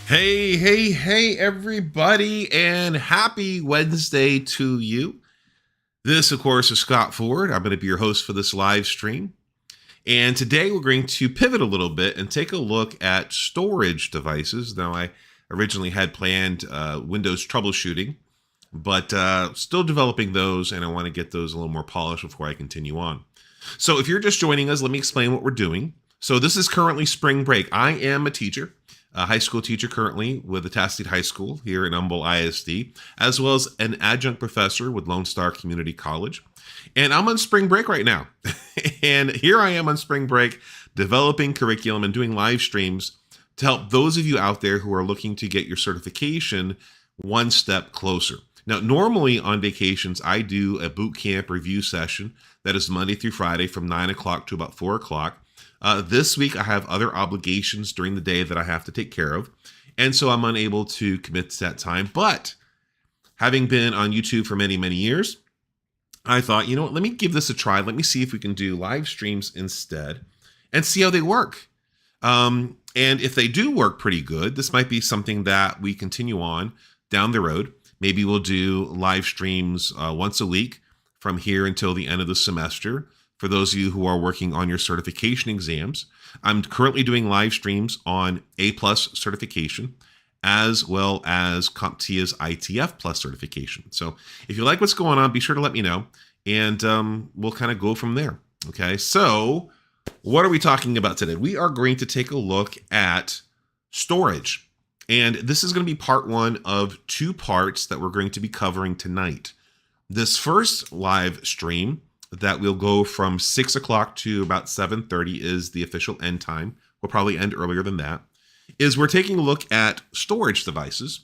Hey, everybody, and happy Wednesday to you. This, of course, is Scott Ford. I'm going to be your host for this live stream. And today we're going to pivot a little bit and take a look at storage devices. Now, I originally had planned Windows troubleshooting, but still developing those, and I want to get those a little more polished before I continue on. So if you're just joining us, let me explain what we're doing. So this is currently spring break. I am a teacher, a high school teacher currently with Atascocita High School here in Humble ISD, as well as an adjunct professor with Lone Star Community College. And I'm on spring break right now. And here I am on spring break developing curriculum and doing live streams to help those of you out there who are looking to get your certification one step closer. Now, normally on vacations, I do a boot camp review session that is Monday through Friday from 9 o'clock to about 4 o'clock. This week, I have other obligations during the day that I have to take care of, and so I'm unable to commit to that time. But having been on YouTube for many, many years, I thought, you know what, let me give this a try. Let me see if we can do live streams instead and see how they work. And if they do work pretty good, this might be something that we continue on down the road. Maybe we'll do live streams once a week from here until the end of the semester. For those of you who are working on your certification exams, I'm currently doing live streams on A+ certification, as well as CompTIA's ITF Plus certification. So if you like what's going on, be sure to let me know, and we'll kind of go from there. Okay, so what are we talking about today? We are going to take a look at storage. And this is going to be part one of two parts that we're going to be covering tonight. This first live stream that will go from 6 o'clock to about 7:30 is the official end time. We'll probably end earlier than that. Is we're taking a look at storage devices.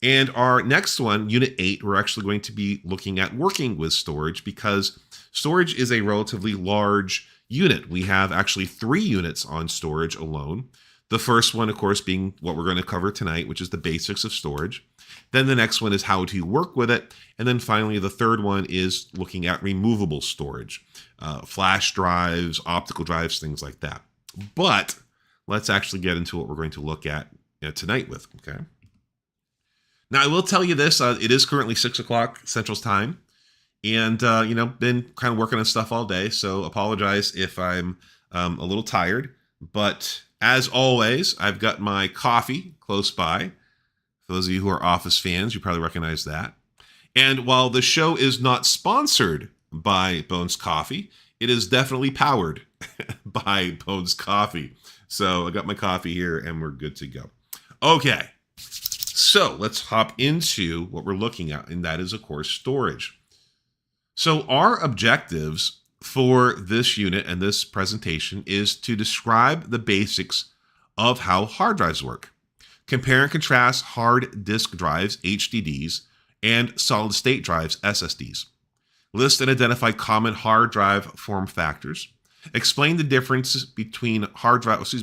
And our next one, Unit 8, we're actually going to be looking at working with storage because storage is a relatively large unit. We have actually 3 units on storage alone. The first one, of course, being what we're going to cover tonight, which is the basics of storage. Then the next one is how to work with it. And then finally, the third one is looking at removable storage, flash drives, optical drives, things like that. But let's actually get into what we're going to look at tonight with, okay? Now, I will tell you this, it is currently 6 o'clock Central Time. And, been kind of working on stuff all day. So apologize if I'm a little tired. But as always, I've got my coffee close by. For those of you who are Office fans, you probably recognize that. And while the show is not sponsored by Bones Coffee, it is definitely powered by Bones Coffee. So I got my coffee here and we're good to go. Okay, so let's hop into what we're looking at, and that is, of course, storage. So our objectives for this unit and this presentation is to describe the basics of how hard drives work. Compare and contrast hard disk drives, HDDs, and solid state drives, SSDs. List and identify common hard drive form factors. Explain the difference between Explain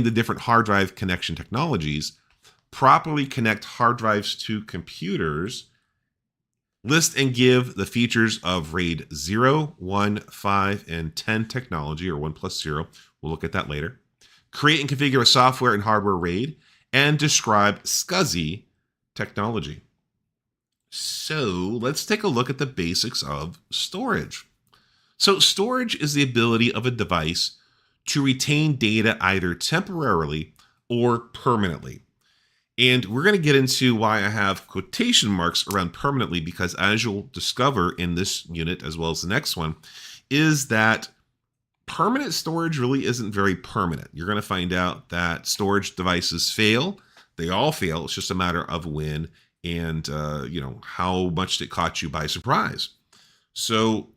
the different hard drive connection technologies. Properly connect hard drives to computers. List and give the features of RAID 0, 1, 5, and 10 technology, or 1+0. We'll look at that later. Create and configure a software and hardware RAID, and describe SCSI technology. So let's take a look at the basics of storage. So storage is the ability of a device to retain data either temporarily or permanently. And we're going to get into why I have quotation marks around permanently, because as you'll discover in this unit, as well as the next one, is that permanent storage really isn't very permanent. You're going to find out that storage devices fail. They all fail. It's just a matter of when and, how much it caught you by surprise. So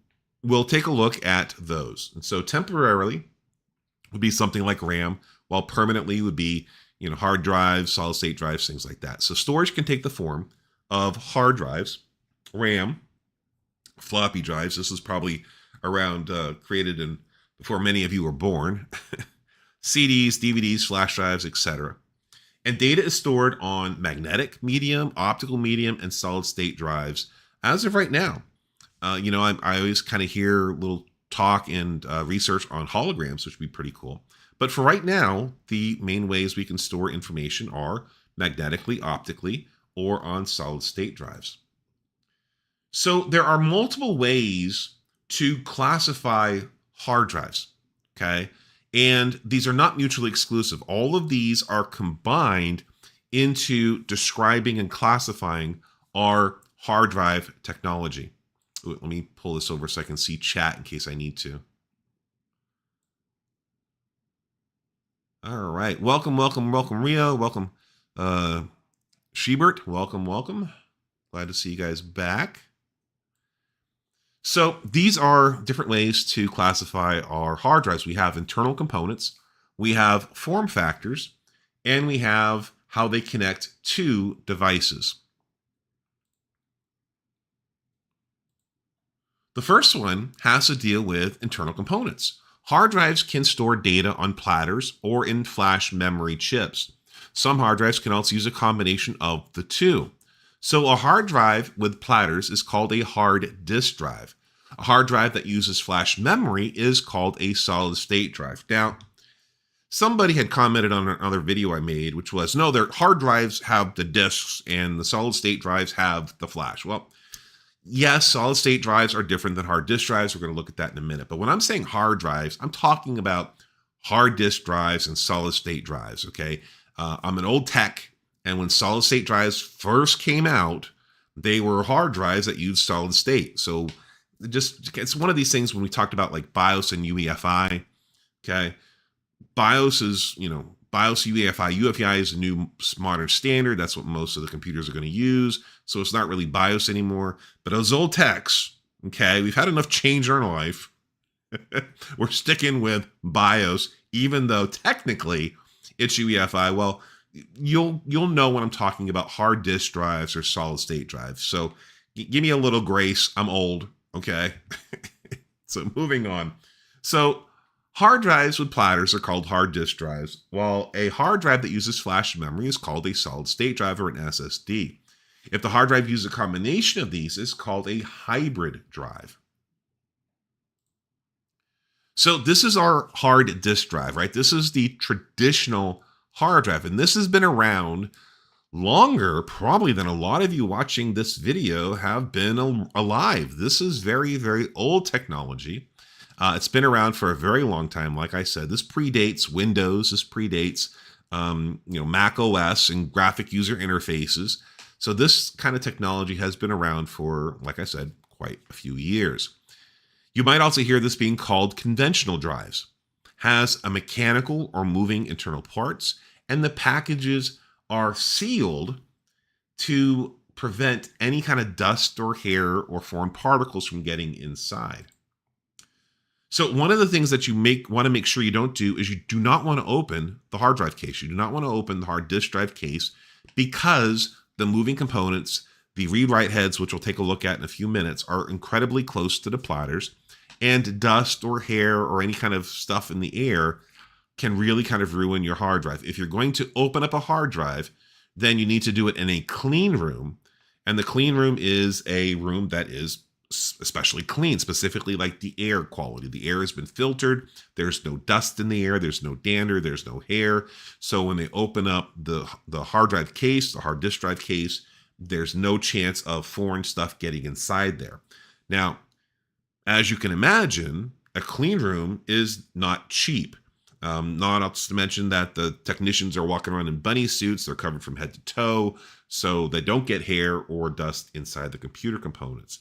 we'll take a look at those. And so temporarily would be something like RAM, while permanently would be hard drives, solid state drives, things like that. So storage can take the form of hard drives, RAM, floppy drives. This is probably around created before many of you were born. CDs, DVDs, flash drives, etc. And data is stored on magnetic medium, optical medium, and solid state drives as of right now. I always kind of hear little talk and research on holograms, which would be pretty cool. But for right now, the main ways we can store information are magnetically, optically, or on solid state drives. So there are multiple ways to classify hard drives, okay? And these are not mutually exclusive. All of these are combined into describing and classifying our hard drive technology. Ooh, let me pull this over so I can see chat in case I need to. All right. Welcome, welcome, welcome, Rio. Welcome, Shebert. Welcome, welcome. Glad to see you guys back. So these are different ways to classify our hard drives. We have internal components, we have form factors, and we have how they connect to devices. The first one has to deal with internal components. Hard drives can store data on platters or in flash memory chips. Some hard drives can also use a combination of the two. So a hard drive with platters is called a hard disk drive. A hard drive that uses flash memory is called a solid state drive. Now, somebody had commented on another video I made, which was, no, their hard drives have the disks and the solid state drives have the flash. Well, yes, solid state drives are different than hard disk drives. We're going to look at that in a minute. But when I'm saying hard drives, I'm talking about hard disk drives and solid state drives, okay? I'm an old tech, and when solid state drives first came out, they were hard drives that used solid state. So it's one of these things when we talked about like BIOS and UEFI, okay? BIOS is, BIOS, UEFI. UEFI is a new modern standard. That's what most of the computers are going to use. So it's not really BIOS anymore. But as old techs, okay, we've had enough change in our life. We're sticking with BIOS, even though technically it's UEFI. Well, you'll know when I'm talking about hard disk drives or solid state drives. So give me a little grace. I'm old, okay? So moving on. So hard drives with platters are called hard disk drives, while a hard drive that uses flash memory is called a solid state drive or an SSD. If the hard drive uses a combination of these, it's called a hybrid drive. So this is our hard disk drive, right? This is the traditional hard drive, and this has been around longer probably than a lot of you watching this video have been alive. This is very, very old technology. It's been around for a very long time. Like I said, this predates Windows. This predates, Mac OS and graphic user interfaces. So this kind of technology has been around for, like I said, quite a few years. You might also hear this being called conventional drives. Has a mechanical or moving internal parts, and the packages are sealed to prevent any kind of dust or hair or foreign particles from getting inside. So one of the things that you want to make sure you don't do is you do not want to open the hard drive case. You do not want to open the hard disk drive case because the moving components, the read-write heads, which we'll take a look at in a few minutes, are incredibly close to the platters, and dust or hair or any kind of stuff in the air can really kind of ruin your hard drive. If you're going to open up a hard drive, then you need to do it in a clean room. And the clean room is a room that is especially clean, specifically like the air quality. The air has been filtered. There's no dust in the air. There's no dander. There's no hair. So when they open up the hard drive case, the hard disk drive case, there's no chance of foreign stuff getting inside there. Now, as you can imagine, a clean room is not cheap. Not to mention that the technicians are walking around in bunny suits. They're covered from head to toe, so they don't get hair or dust inside the computer components.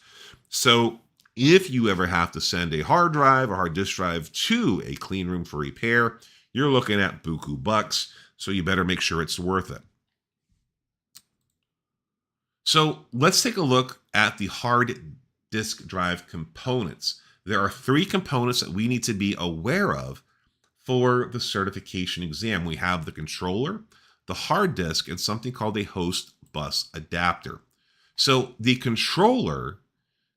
So if you ever have to send a hard drive or hard disk drive to a clean room for repair, you're looking at buku bucks, so you better make sure it's worth it. So let's take a look at the hard disk drive components. There are 3 components that we need to be aware of for the certification exam. We have the controller, the hard disk, and something called a host bus adapter. So the controller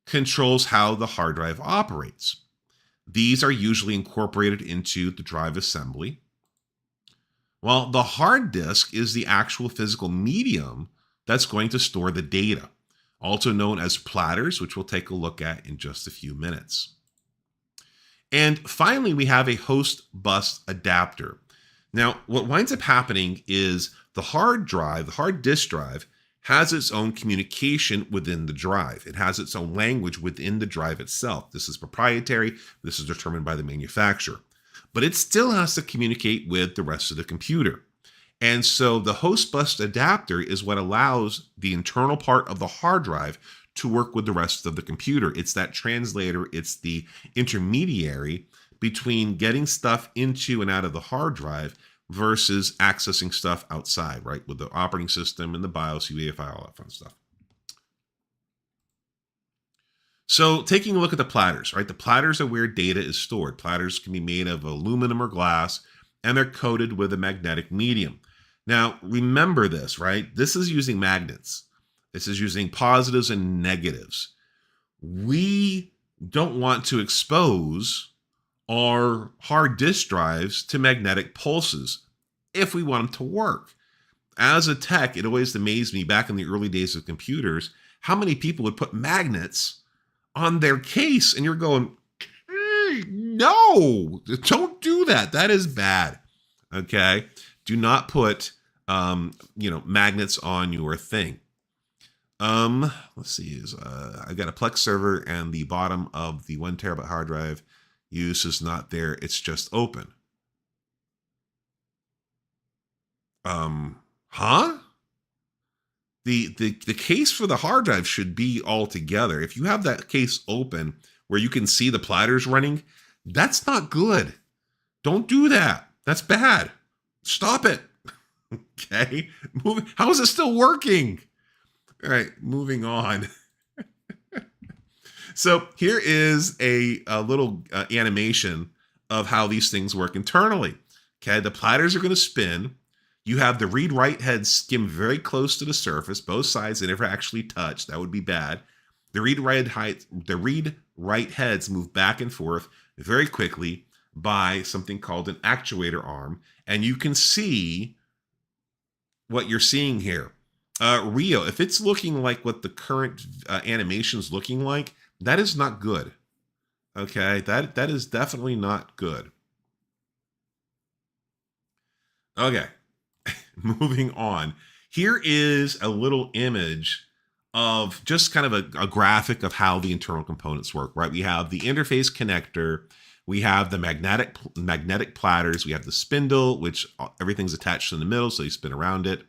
controls how the hard drive operates. These are usually incorporated into the drive assembly, while the hard disk is the actual physical medium that's going to store the data, also known as platters, which we'll take a look at in just a few minutes. And finally, we have a host bus adapter. Now, what winds up happening is the hard drive, the hard disk drive, has its own communication within the drive. It has its own language within the drive itself. This is proprietary. This is determined by the manufacturer. But it still has to communicate with the rest of the computer. And so the host bus adapter is what allows the internal part of the hard drive to work with the rest of the computer. It's that translator, it's the intermediary between getting stuff into and out of the hard drive versus accessing stuff outside, right? With the operating system and the BIOS, UEFI, all that fun stuff. So taking a look at the platters, right? The platters are where data is stored. Platters can be made of aluminum or glass, and they're coated with a magnetic medium. Now, remember this, right? This is using magnets. This is using positives and negatives. We don't want to expose our hard disk drives to magnetic pulses if we want them to work. As a tech, it always amazed me back in the early days of computers, how many people would put magnets on their case, and you're going, no, don't do that. That is bad. Okay. Do not put, magnets on your thing. Let's see, I've got a Plex server and the bottom of the 1 terabyte hard drive use is not there. It's just open. Huh? The case for the hard drive should be all together. If you have that case open where you can see the platters running, that's not good. Don't do that. That's bad. Stop it. Okay. How is it still working? All right, moving on. So here is a little animation of how these things work internally. Okay, the platters are going to spin. You have the read-write heads skim very close to the surface. Both sides, they never actually touch. That would be bad. The read-write heads move back and forth very quickly by something called an actuator arm. And you can see what you're seeing here. Rio, if it's looking like what the current animation is looking like, that is not good. Okay, that is definitely not good. Okay, moving on. Here is a little image of just kind of a graphic of how the internal components work, right? We have the interface connector, we have the magnetic platters, we have the spindle, which everything's attached in the middle, so you spin around it.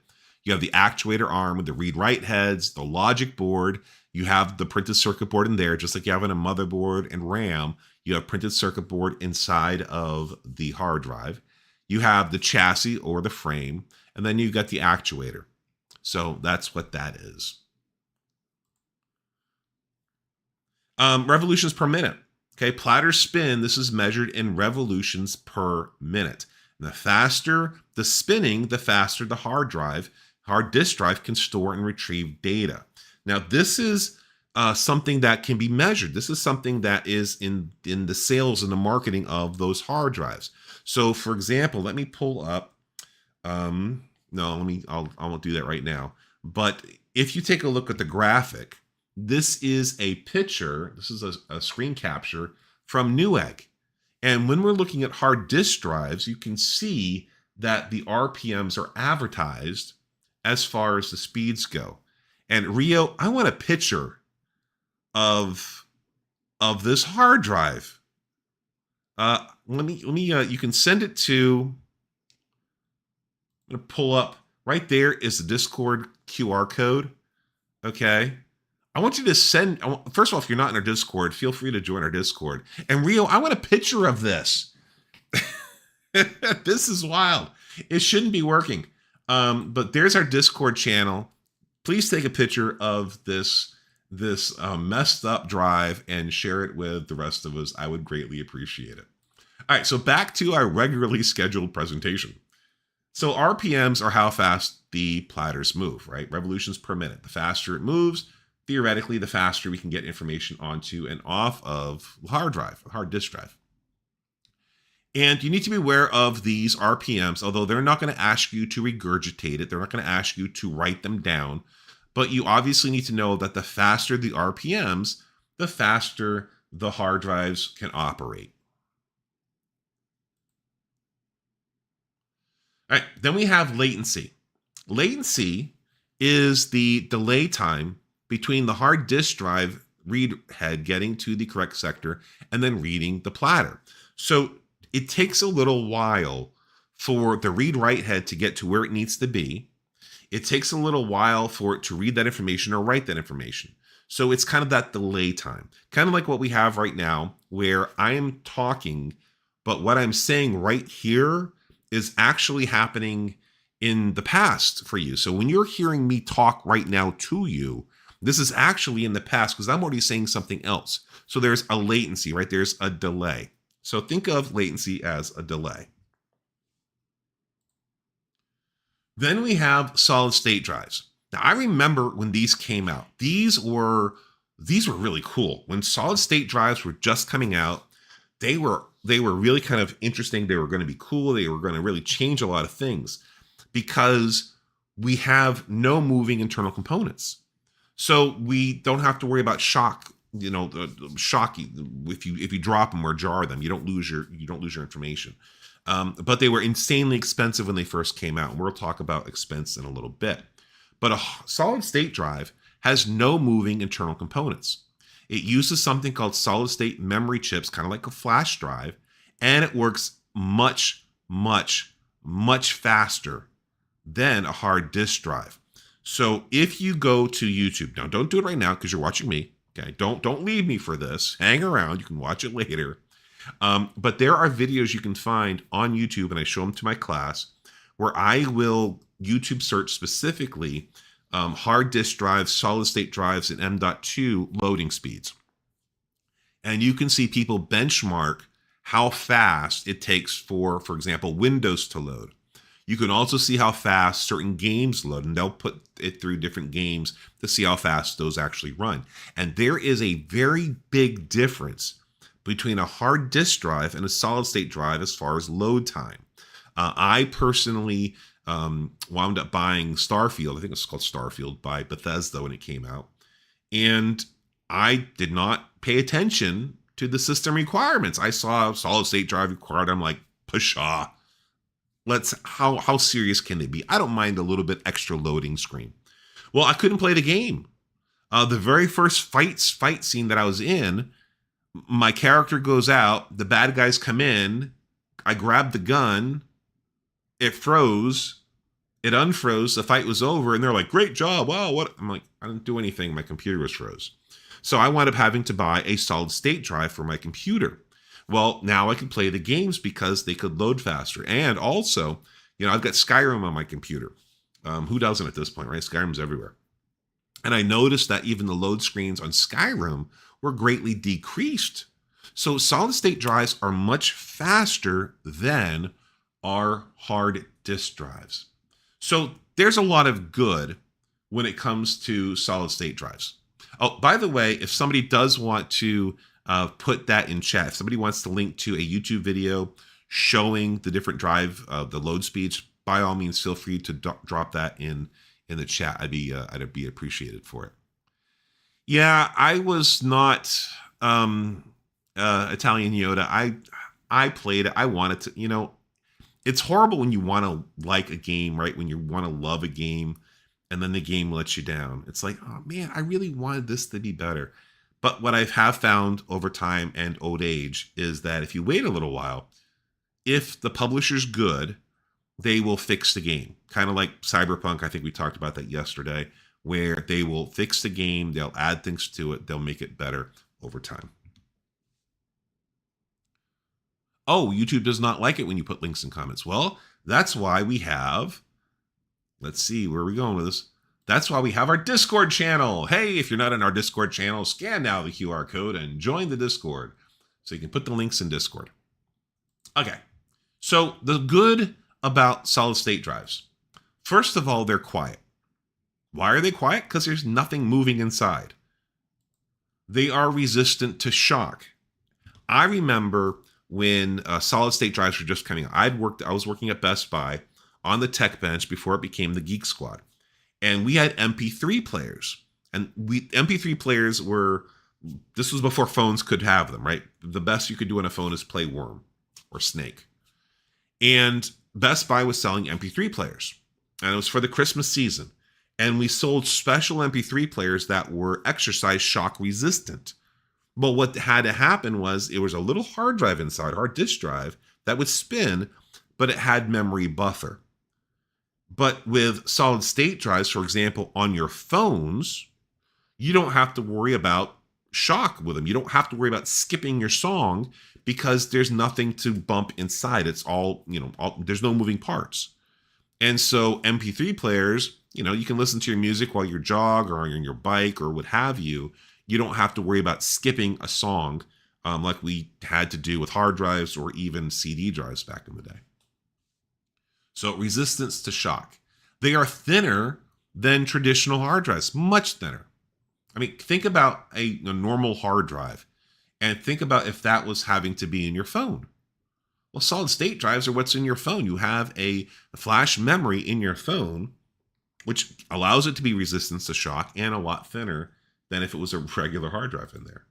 You have the actuator arm with the read-write heads, the logic board. You have the printed circuit board in there, just like you have in a motherboard and RAM. You have printed circuit board inside of the hard drive. You have the chassis or the frame, and then you've got the actuator. So that's what that is. Revolutions per minute. Okay, platter spin, this is measured in revolutions per minute. And the faster the spinning, the faster the hard disk drive can store and retrieve data. Now, this is something that can be measured. This is something that is in the sales and the marketing of those hard drives. So, for example, let me pull up. I won't do that right now. But if you take a look at the graphic, this is a picture. This is a screen capture from Newegg. And when we're looking at hard disk drives, you can see that the RPMs are advertised as far as the speeds go. And Rio, I want a picture of this hard drive. You can send it to, I'm gonna pull up, right there is the Discord QR code. Okay. I want you to send, first of all, if you're not in our Discord, feel free to join our Discord. And Rio, I want a picture of this. This is wild. It shouldn't be working. But there's our Discord channel. Please take a picture of this messed up drive and share it with the rest of us. I would greatly appreciate it. All right, so back to our regularly scheduled presentation. So RPMs are how fast the platters move, right? Revolutions per minute. The faster it moves, theoretically, the faster we can get information onto and off of the hard disk drive. And you need to be aware of these RPMs, although they're not going to ask you to regurgitate it. They're not going to ask you to write them down. But you obviously need to know that the faster the RPMs, the faster the hard drives can operate. All right, then we have latency. Latency is the delay time between the hard disk drive read head getting to the correct sector and then reading the platter. So it takes a little while for the read write head to get to where it needs to be. It takes a little while for it to read that information or write that information. So it's kind of that delay time, kind of like what we have right now, where I am talking, but what I'm saying right here is actually happening in the past for you. So when you're hearing me talk right now to you, this is actually in the past because I'm already saying something else. So there's a latency, right? There's a delay. So think of latency as a delay. Then we have solid state drives. Now I remember when these came out. These were really cool. When solid state drives were just coming out, they were really kind of interesting. They were going to be cool. They were going to really change a lot of things because we have no moving internal components. So we don't have to worry about shock, shock if you drop them or jar them, you don't lose your information. But they were insanely expensive when they first came out. And we'll talk about expense in a little bit. But a solid state drive has no moving internal components. It uses something called solid state memory chips, kind of like a flash drive, and it works much, much, much faster than a hard disk drive. So if you go to YouTube, now don't do it right now because you're watching me. Okay, don't leave me for this. Hang around. You can watch it later. But there are videos you can find on YouTube, and I show them to my class, where I will YouTube search specifically hard disk drives, solid state drives, and M.2 loading speeds. And you can see people benchmark how fast it takes for example, Windows to load. You can also see how fast certain games load, and they'll put it through different games to see how fast those actually run. And there is a very big difference between a hard disk drive and a solid state drive as far as load time. I personally wound up buying Starfield. I think it's called Starfield by Bethesda when it came out. And I did not pay attention to the system requirements. I saw a solid state drive required. I'm like, pshaw. How serious can they be? I don't mind a little bit extra loading screen. Well, I couldn't play the game. The very first fight scene that I was in, my character goes out, the bad guys come in, I grab the gun, it froze, it unfroze, the fight was over, and they're like, great job, wow, what? I'm like, I didn't do anything, my computer was froze. So I wound up having to buy a solid state drive for my computer. Well, now I can play the games because they could load faster. And also, I've got Skyrim on my computer. Who doesn't at this point, right? Skyrim's everywhere. And I noticed that even the load screens on Skyrim were greatly decreased. So solid state drives are much faster than our hard disk drives. So there's a lot of good when it comes to solid state drives. Oh, by the way, if somebody does want to put that in chat, if somebody wants to link to a YouTube video showing the different drive, the load speeds, by all means, feel free to drop that in the chat. I'd be appreciated for it. Yeah, I was not Italian Yoda. I played it. I wanted to, it's horrible when you want to like a game, right? When you want to love a game and then the game lets you down. It's like, oh man, I really wanted this to be better. But what I have found over time and old age is that if you wait a little while, if the publisher's good, they will fix the game. Kind of like Cyberpunk, I think we talked about that yesterday, where they will fix the game, they'll add things to it, they'll make it better over time. Oh, YouTube does not like it when you put links in comments. Well, that's why we have, let's see, where are we going with this? That's why we have our Discord channel. Hey, if you're not in our Discord channel, scan now the QR code and join the Discord. So you can put the links in Discord. Okay, so the good about solid state drives. First of all, they're quiet. Why are they quiet? Because there's nothing moving inside. They are resistant to shock. I remember when solid state drives were just coming out. I was working at Best Buy on the tech bench before it became the Geek Squad. And we had MP3 players. And MP3 players this was before phones could have them, right? The best you could do on a phone is play Worm or Snake. And Best Buy was selling MP3 players, and it was for the Christmas season. And we sold special MP3 players that were exercise shock resistant. But what had to happen was it was a little hard drive inside, hard disk drive, that would spin, but it had memory buffer. But with solid state drives, for example, on your phones, you don't have to worry about shock with them. You don't have to worry about skipping your song because there's nothing to bump inside. It's all, there's no moving parts. And so MP3 players, you can listen to your music while you jog or on your bike or what have you. You don't have to worry about skipping a song like we had to do with hard drives or even CD drives back in the day. So resistance to shock. They are thinner than traditional hard drives, much thinner. I mean, think about a normal hard drive and think about if that was having to be in your phone. Well, solid state drives are what's in your phone. You have a flash memory in your phone, which allows it to be resistant to shock and a lot thinner than if it was a regular hard drive in there.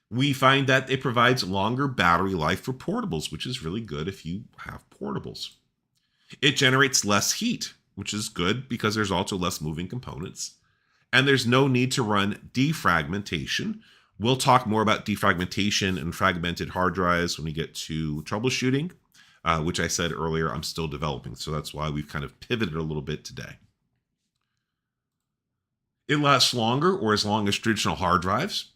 We find that it provides longer battery life for portables, which is really good if you have portables. It generates less heat, which is good because there's also less moving components. And there's no need to run defragmentation. We'll talk more about defragmentation and fragmented hard drives when we get to troubleshooting, which I said earlier I'm still developing. So that's why we've kind of pivoted a little bit today. It lasts longer or as long as traditional hard drives.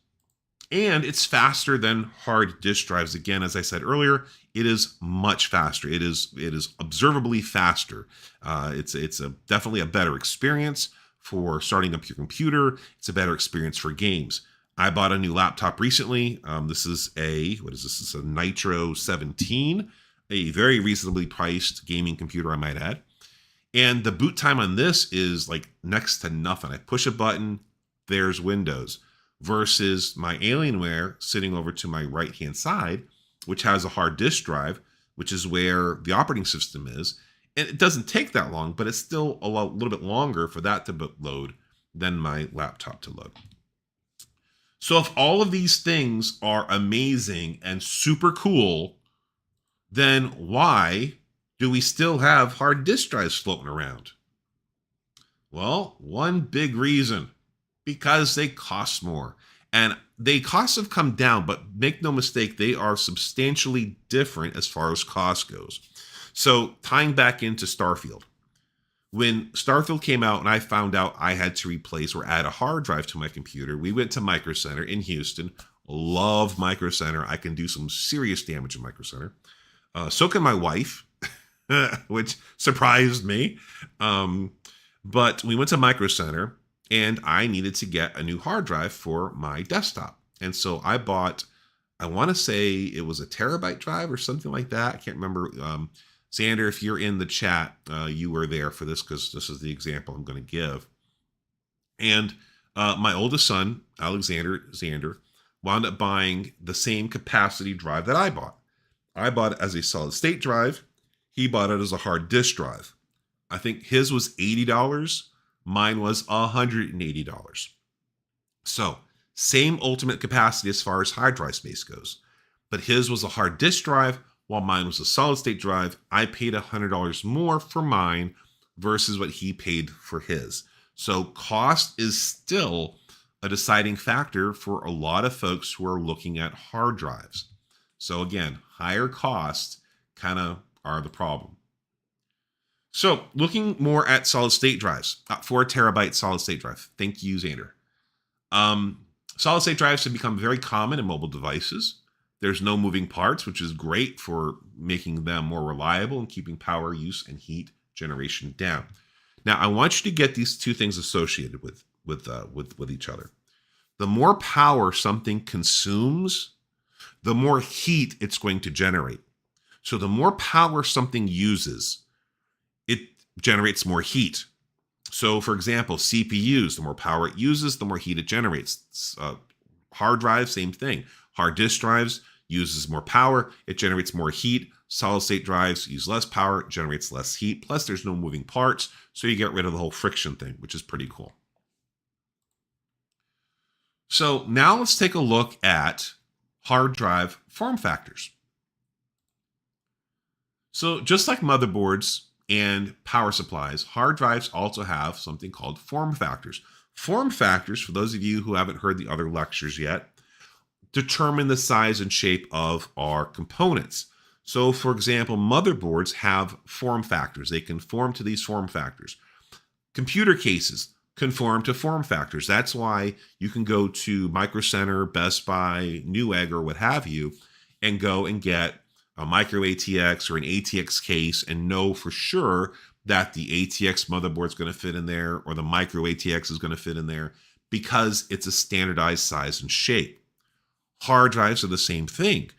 And it's faster than hard disk drives. Again, as I said earlier, it is much faster. It is observably faster. It's definitely a better experience for starting up your computer. It's a better experience for games. I bought a new laptop recently. This is This is a Nitro 17, a very reasonably priced gaming computer, I might add. And the boot time on this is like next to nothing. I push a button, there's Windows, versus my Alienware sitting over to my right-hand side, which has a hard disk drive, which is where the operating system is. And it doesn't take that long, but it's still a little bit longer for that to load than my laptop to load. So if all of these things are amazing and super cool, then why do we still have hard disk drives floating around? Well, one big reason, because they cost more. And the costs have come down, but make no mistake, they are substantially different as far as cost goes. So tying back into Starfield, when Starfield came out and I found out I had to replace or add a hard drive to my computer, we went to Micro Center in Houston. Love Micro Center. I can do some serious damage in Micro Center. So can my wife, which surprised me. But we went to Micro Center and I needed to get a new hard drive for my desktop. And so I bought, I want to say it was a terabyte drive or something like that. I can't remember. Xander, if you're in the chat, you were there for this because this is the example I'm going to give. And my oldest son, Alexander Xander, wound up buying the same capacity drive that I bought. I bought it as a solid state drive. He bought it as a hard disk drive. I think his was $80. Mine was $180. So same ultimate capacity as far as hard drive space goes. But his was a hard disk drive, while mine was a solid state drive. I paid $100 more for mine versus what he paid for his. So cost is still a deciding factor for a lot of folks who are looking at hard drives. So again, higher costs kind of are the problem. So looking more at solid state drives, 4 terabyte solid state drive. Thank you, Xander. Solid state drives have become very common in mobile devices. There's no moving parts, which is great for making them more reliable and keeping power use and heat generation down. Now, I want you to get these two things associated with each other. The more power something consumes, the more heat it's going to generate. So the more power something uses, it generates more heat. So for example, CPUs, the more power it uses, the more heat it generates. Hard drives, same thing. Hard disk drives uses more power, it generates more heat. Solid state drives use less power, it generates less heat. Plus there's no moving parts, so you get rid of the whole friction thing, which is pretty cool. So now let's take a look at hard drive form factors. So just like motherboards and power supplies, hard drives also have something called form factors. Form factors, for those of you who haven't heard the other lectures yet, determine the size and shape of our components. So, for example, motherboards have form factors. They conform to these form factors. Computer cases conform to form factors. That's why you can go to Micro Center, Best Buy, Newegg, or what have you, and go and get a micro ATX or an ATX case and know for sure that the ATX motherboard is going to fit in there or the micro ATX is going to fit in there because it's a standardized size and shape. Hard drives are the same thing.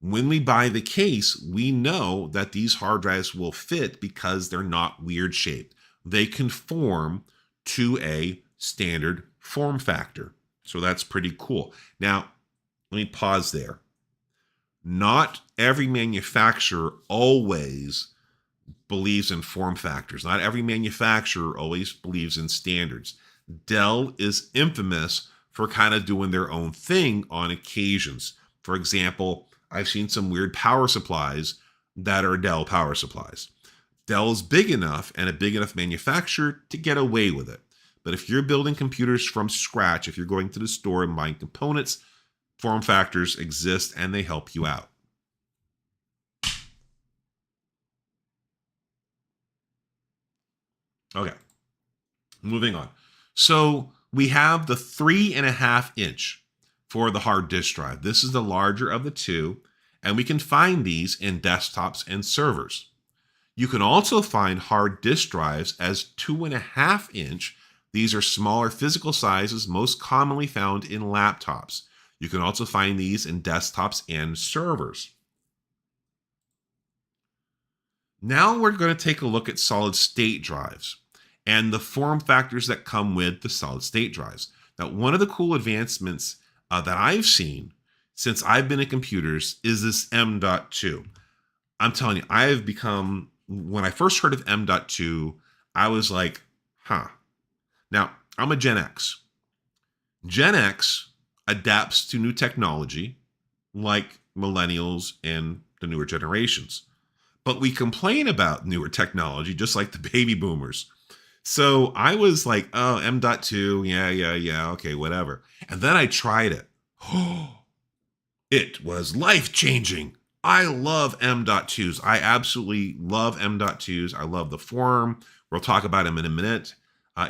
When we buy the case, we know that these hard drives will fit because they're not weird shaped. They conform to a standard form factor. So that's pretty cool. Now, let me pause there. Not every manufacturer always believes in form factors. Not every manufacturer always believes in standards. Dell is infamous for kind of doing their own thing on occasions. For example, I've seen some weird power supplies that are Dell power supplies. Dell is big enough and a big enough manufacturer to get away with it. But if you're building computers from scratch, if you're going to the store and buying components, form factors exist and they help you out. Okay, moving on. So we have the 3.5 inch for the hard disk drive. This is the larger of the two, and we can find these in desktops and servers. You can also find hard disk drives as 2.5 inch. These are smaller physical sizes, most commonly found in laptops. You can also find these in desktops and servers. Now we're going to take a look at solid state drives and the form factors that come with the solid state drives. Now, one of the cool advancements that I've seen since I've been in computers is this M.2. I'm telling you, I have become, when I first heard of M.2, I was like, huh. Now, I'm a Gen X. Gen X adapts to new technology like millennials and the newer generations. But we complain about newer technology just like the baby boomers. So I was like, oh, M.2, yeah, okay, whatever. And then I tried it. It was life-changing. I love M.2s. I absolutely love M.2s. I love the form. We'll talk about them in a minute.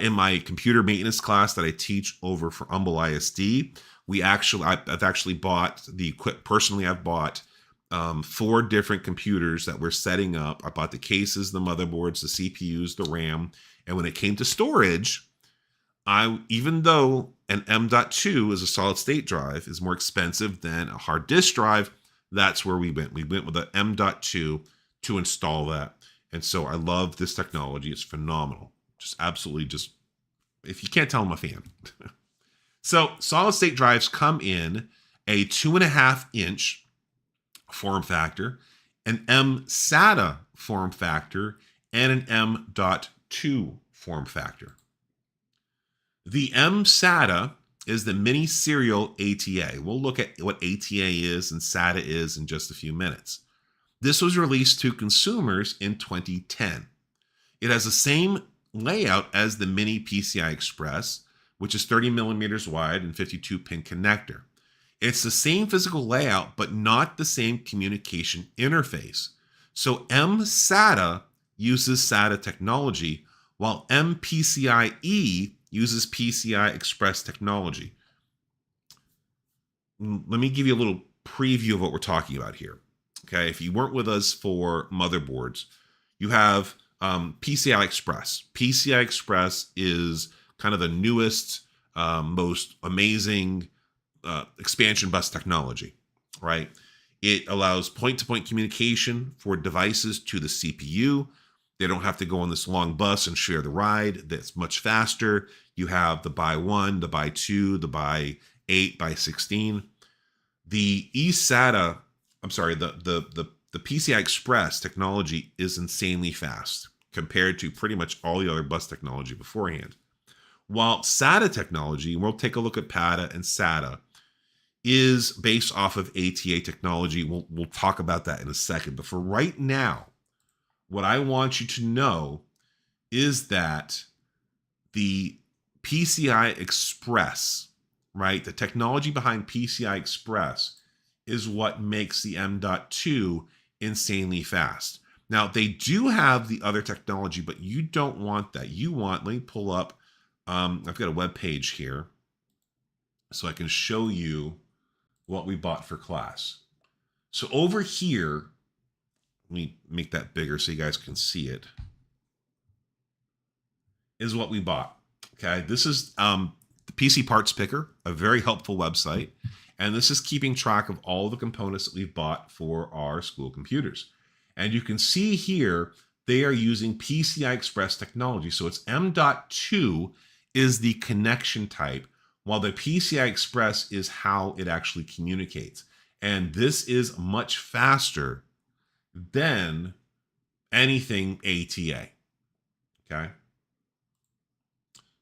In my computer maintenance class that I teach over for Humble ISD, I've actually bought the equip. Personally, I've bought 4 different computers that we're setting up. I bought the cases, the motherboards, the CPUs, the RAM, and when it came to storage, even though an M.2 is a solid state drive is more expensive than a hard disk drive, that's where we went. We went with an M.2 to install that, and so I love this technology. It's phenomenal. Just absolutely, if you can't tell, I'm a fan. So solid state drives come in a 2.5 inch form factor, an M-SATA form factor, and an M.2 form factor. The M-SATA is the mini serial ATA. We'll look at what ATA is and SATA is in just a few minutes. This was released to consumers in 2010. It has the same layout as the mini PCI Express, which is 30 millimeters wide and 52-pin connector. It's the same physical layout, but not the same communication interface. So M-SATA uses SATA technology, while M-PCIe uses PCI Express technology. Let me give you a little preview of what we're talking about here. Okay, if you weren't with us for motherboards, you have PCI Express. PCI Express is kind of the newest, most amazing expansion bus technology, right? It allows point-to-point communication for devices to the CPU. They don't have to go on this long bus and share the ride. That's much faster. You have the by 1, the by 2, the by 8, by 16. The eSATA, the PCI Express technology is insanely fast compared to pretty much all the other bus technology beforehand. While SATA technology, and we'll take a look at PATA and SATA, is based off of ATA technology. We'll talk about that in a second. But for right now, what I want you to know is that the PCI Express, right? The technology behind PCI Express is what makes the M.2 insanely fast. Now, they do have the other technology, but you don't want that. You want, let me pull up, I've got a web page here so I can show you what we bought for class. So over here, let me make that bigger so you guys can see it, is what we bought. Okay, this is the PC Parts Picker, a very helpful website. And this is keeping track of all the components that we've bought for our school computers. And you can see here, they are using PCI Express technology. So it's M.2 is the connection type, while the PCI Express is how it actually communicates. And this is much faster than anything ATA, okay?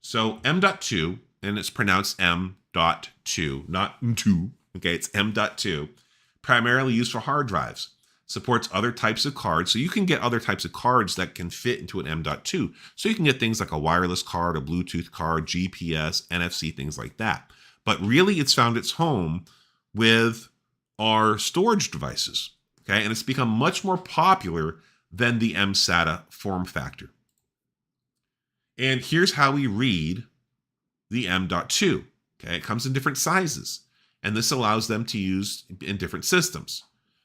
So M.2, and it's pronounced M.2, not M2, okay? It's M.2, primarily used for hard drives. Supports other types of cards. So you can get other types of cards that can fit into an M.2. So you can get things like a wireless card, a Bluetooth card, GPS, NFC, things like that. But really it's found its home with our storage devices, okay? And it's become much more popular than the mSATA form factor. And here's how we read the M.2, okay? It comes in different sizes, and this allows them to use in different systems.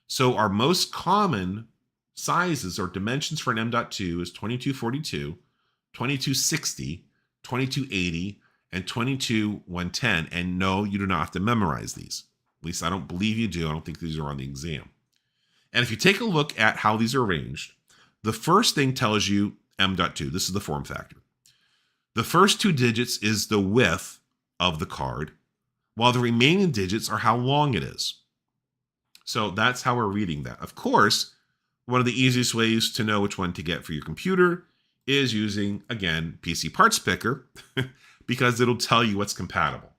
So our most common sizes or dimensions for an M.2 is 2242, 2260, 2280, and 22110. And no, you do not have to memorize these. At least I don't believe you do. I don't think these are on the exam. And if you take a look at how these are arranged, the first thing tells you M.2. This is the form factor. The first two digits is the width of the card, while the remaining digits are how long it is. So that's how we're reading that. Of course, one of the easiest ways to know which one to get for your computer is using, again, PC Parts Picker, because it'll tell you what's compatible,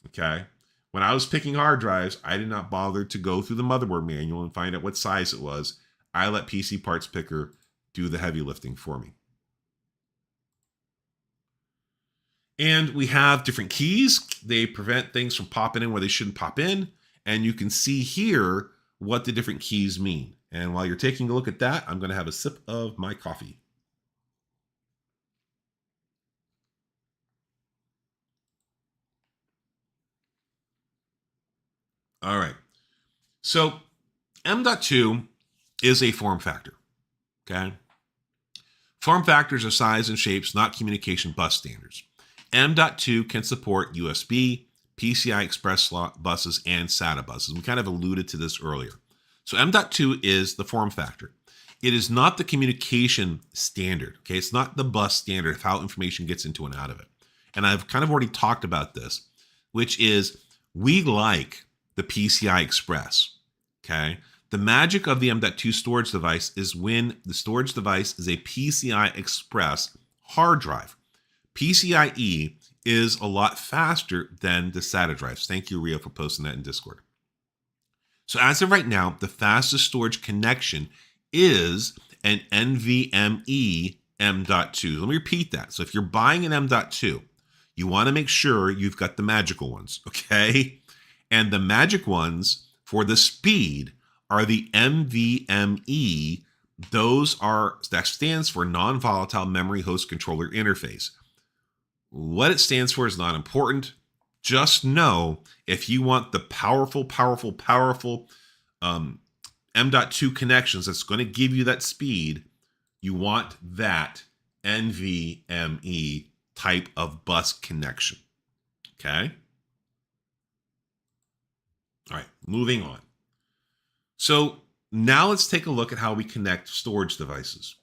okay? When I was picking hard drives, I did not bother to go through the motherboard manual and find out what size it was. I let PC Parts Picker do the heavy lifting for me. And we have different keys. They prevent things from popping in where they shouldn't pop in. And you can see here what the different keys mean. And while you're taking a look at that, I'm going to have a sip of my coffee. All right. So M.2 is a form factor, okay? Form factors are size and shapes, not communication bus standards. M.2 can support USB, PCI Express slot buses, and SATA buses. We kind of alluded to this earlier. So M.2 is the form factor. It is not the communication standard, okay? It's not the bus standard of how information gets into and out of it. And I've kind of already talked about this, which is we like the PCI Express, okay? The magic of the M.2 storage device is when the storage device is a PCI Express hard drive. PCIe is a lot faster than the SATA drives. Thank you, Rio, for posting that in Discord. So as of right now, the fastest storage connection is an NVMe M.2. Let me repeat that. So if you're buying an M.2, you want to make sure you've got the magical ones, okay? And the magic ones for the speed are the NVMe. That stands for non-volatile memory host controller interface. What it stands for is not important. Just know if you want the powerful M.2 connections that's going to give you that speed, you want that NVMe type of bus connection. Okay? All right, moving on. So now let's take a look at how we connect storage devices.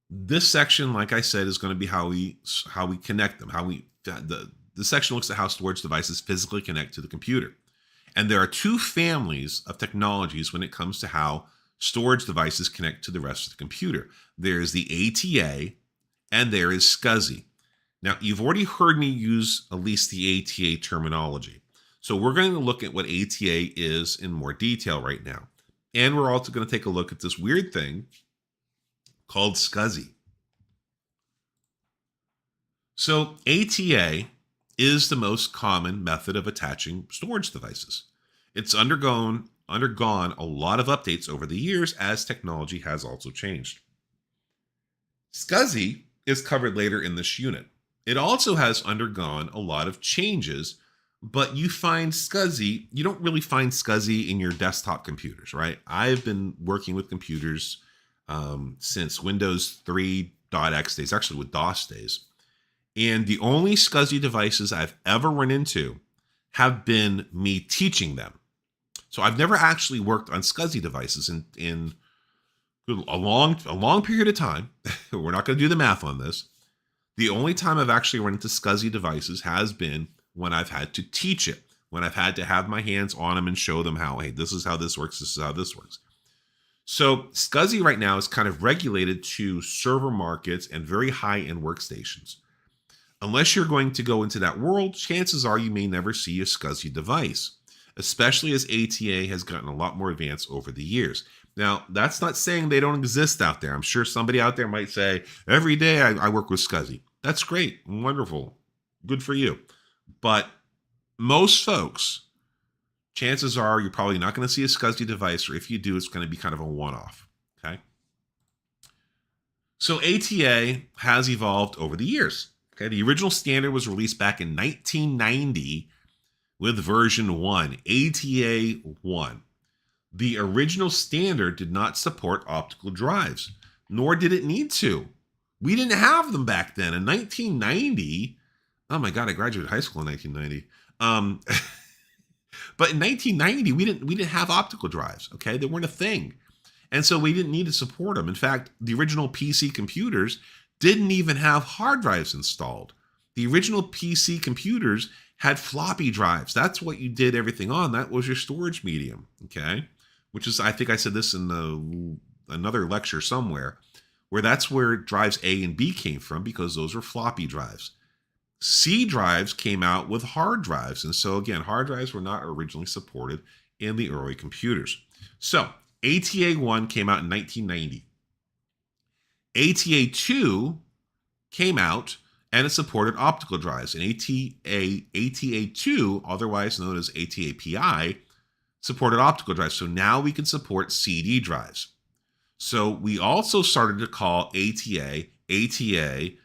This section, like I said, is going to be how we connect them. The section looks at how storage devices physically connect to the computer. And there are two families of technologies when it comes to how storage devices connect to the rest of the computer. There is the ATA and there is SCSI. Now, you've already heard me use at least the ATA terminology. So we're going to look at what ATA is in more detail right now. And we're also going to take a look at this weird thing called SCSI. So ATA is the most common method of attaching storage devices. It's undergone a lot of updates over the years as technology has also changed. SCSI is covered later in this unit. It also has undergone a lot of changes, but you don't really find SCSI in your desktop computers, right? I've been working with computers since Windows 3.x days, actually with DOS days. And the only SCSI devices I've ever run into have been me teaching them. So I've never actually worked on SCSI devices in a long period of time. We're not going to do the math on this. The only time I've actually run into SCSI devices has been when I've had to teach it, when I've had to have my hands on them and show them how, hey, this is how this works, this is how this works. So SCSI right now is kind of regulated to server markets and very high-end workstations. Unless you're going to go into that world, chances are you may never see a SCSI device, especially as ATA has gotten a lot more advanced over the years. Now, that's not saying they don't exist out there. I'm sure somebody out there might say, every day I work with SCSI. That's great, wonderful, good for you. But most folks, chances are you're probably not going to see a SCSI device, or if you do, it's going to be kind of a one-off, okay? So ATA has evolved over the years. Okay, the original standard was released back in 1990 with version 1, ATA 1. The original standard did not support optical drives, nor did it need to. We didn't have them back then. In 1990, oh my God, I graduated high school in 1990. But in 1990, we didn't have optical drives, okay? They weren't a thing. And so we didn't need to support them. In fact, the original PC computers didn't even have hard drives installed. The original PC computers had floppy drives. That's what you did everything on. That was your storage medium, okay? Which is, I think I said this in another lecture somewhere, where that's where drives A and B came from, because those were floppy drives. C drives came out with hard drives. And so again, hard drives were not originally supported in the early computers. So ATA 1 came out in 1990. ATA 2 came out and it supported optical drives. And ATA 2, otherwise known as ATA PI, supported optical drives. So now we can support CD drives. So we also started to call ATA ATA/ATA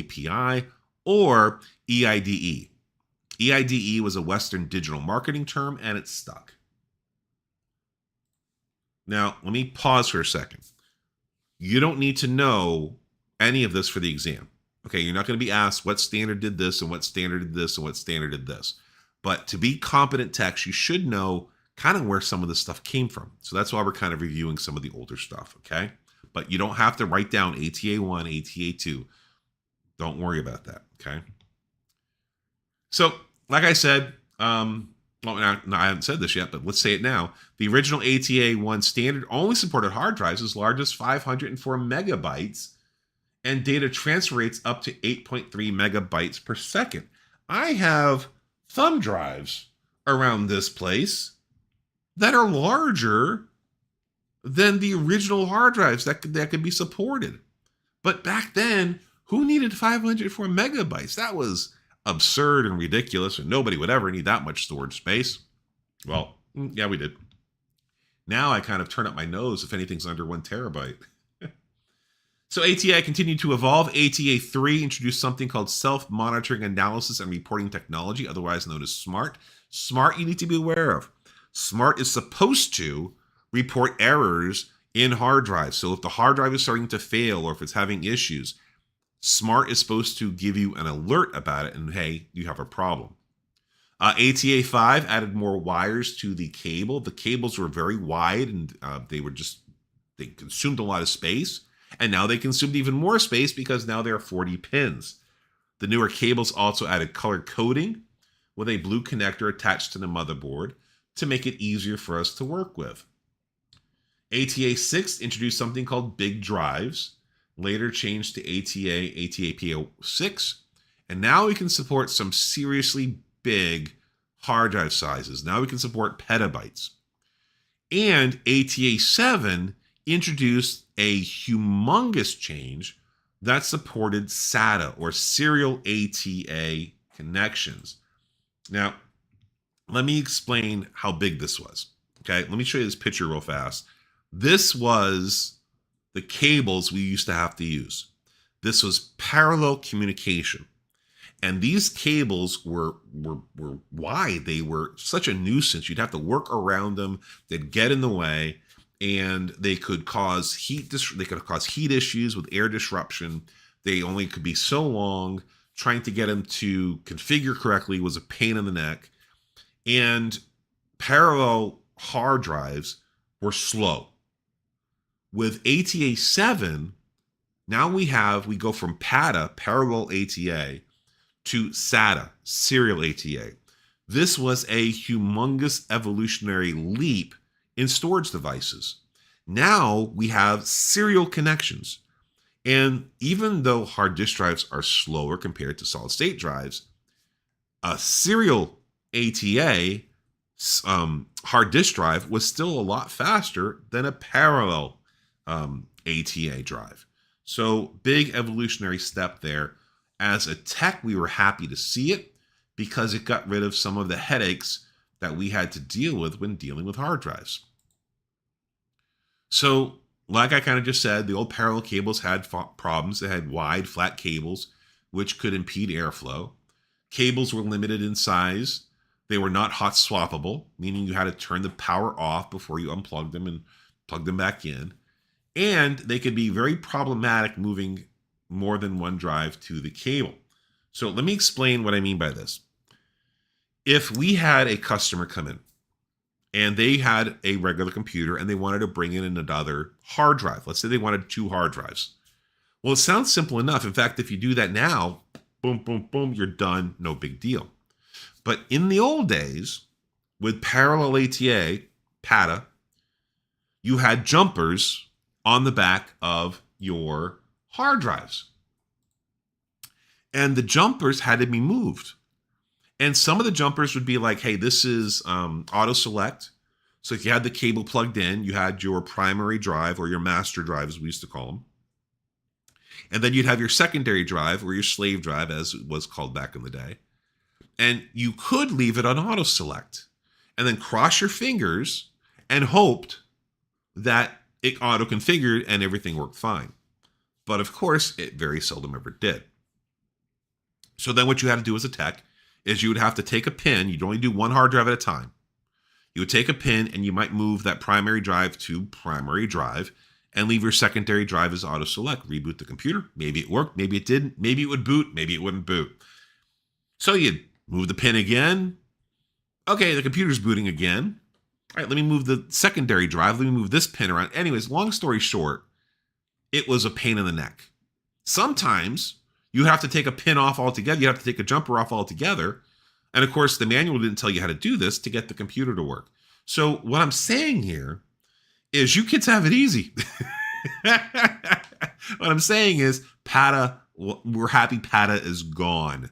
PI or EIDE. EIDE was a Western digital marketing term and it stuck. Now, let me pause for a second. You don't need to know any of this for the exam. Okay, you're not going to be asked what standard did this and what standard did this and what standard did this. But to be competent techs, you should know kind of where some of this stuff came from. So that's why we're kind of reviewing some of the older stuff, okay? But you don't have to write down ATA 1, ATA 2. Don't worry about that, okay? So, like I said, well, I haven't said this yet, but let's say it now. The original ATA 1 standard only supported hard drives as large as 504 megabytes and data transfer rates up to 8.3 megabytes per second. I have thumb drives around this place that are larger than the original hard drives that could be supported. But back then, who needed 504 megabytes? That was absurd and ridiculous, and nobody would ever need that much storage space. Well, yeah, we did. Now I kind of turn up my nose if anything's under 1 terabyte. So ATA continued to evolve. ATA 3 introduced something called self-monitoring analysis and reporting technology, otherwise known as SMART. SMART you need to be aware of. SMART is supposed to report errors in hard drives. So if the hard drive is starting to fail or if it's having issues, SMART is supposed to give you an alert about it and, hey, you have a problem. ATA 5 added more wires to the cable. The cables were very wide and they consumed a lot of space. And now they consumed even more space because now there are 40 pins. The newer cables also added color coding with a blue connector attached to the motherboard to make it easier for us to work with. ATA 6 introduced something called big drives, later changed to ATA PO6, and now we can support some seriously big hard drive sizes. Now we can support petabytes. And ATA 7 introduced a humongous change that supported SATA, or serial ATA connections. Now, let me explain how big this was. Okay, let me show you this picture real fast. This was the cables we used to have to use. This was parallel communication. And these cables were wide. They were such a nuisance. You'd have to work around them. They'd get in the way, and they could cause heat. They could cause heat issues with air disruption. They only could be so long. Trying to get them to configure correctly was a pain in the neck. And parallel hard drives were slow. With ATA 7, now we go from PATA, parallel ATA, to SATA, serial ATA. This was a humongous evolutionary leap in storage devices. Now we have serial connections. And even though hard disk drives are slower compared to solid state drives, a serial ATA hard disk drive was still a lot faster than a parallel ATA drive. So big evolutionary step there. As a tech, we were happy to see it because it got rid of some of the headaches that we had to deal with when dealing with hard drives. So, like I kind of just said, the old parallel cables had problems. They had wide, flat cables, which could impede airflow. Cables were limited in size. They were not hot swappable, meaning you had to turn the power off before you unplugged them and plug them back in. And they could be very problematic moving more than one drive to the cable. So let me explain what I mean by this. If we had a customer come in and they had a regular computer and they wanted to bring in another hard drive, let's say they wanted 2 hard drives. Well, it sounds simple enough. In fact, if you do that now, boom, boom, boom, you're done. No big deal. But in the old days, with parallel ATA, PATA, you had jumpers on the back of your hard drives. And the jumpers had to be moved. And some of the jumpers would be like, hey, this is auto select. So if you had the cable plugged in, you had your primary drive or your master drive, as we used to call them. And then you'd have your secondary drive or your slave drive, as it was called back in the day. And you could leave it on auto select and then cross your fingers and hoped that it auto configured and everything worked fine. But of course, it very seldom ever did. So then what you had to do as a tech is you would have to take a pin. You'd only do one hard drive at a time. You would take a pin and you might move that primary drive to primary drive and leave your secondary drive as auto select. Reboot the computer. Maybe it worked. Maybe it didn't. Maybe it would boot. Maybe it wouldn't boot. So you'd move the pin again. Okay, the computer's booting again. All right, let me move the secondary drive. Let me move this pin around. Anyways, long story short, it was a pain in the neck. Sometimes you have to take a pin off altogether. You have to take a jumper off altogether. And of course, the manual didn't tell you how to do this to get the computer to work. So what I'm saying here is you kids have it easy. What I'm saying is PATA, we're happy PATA is gone.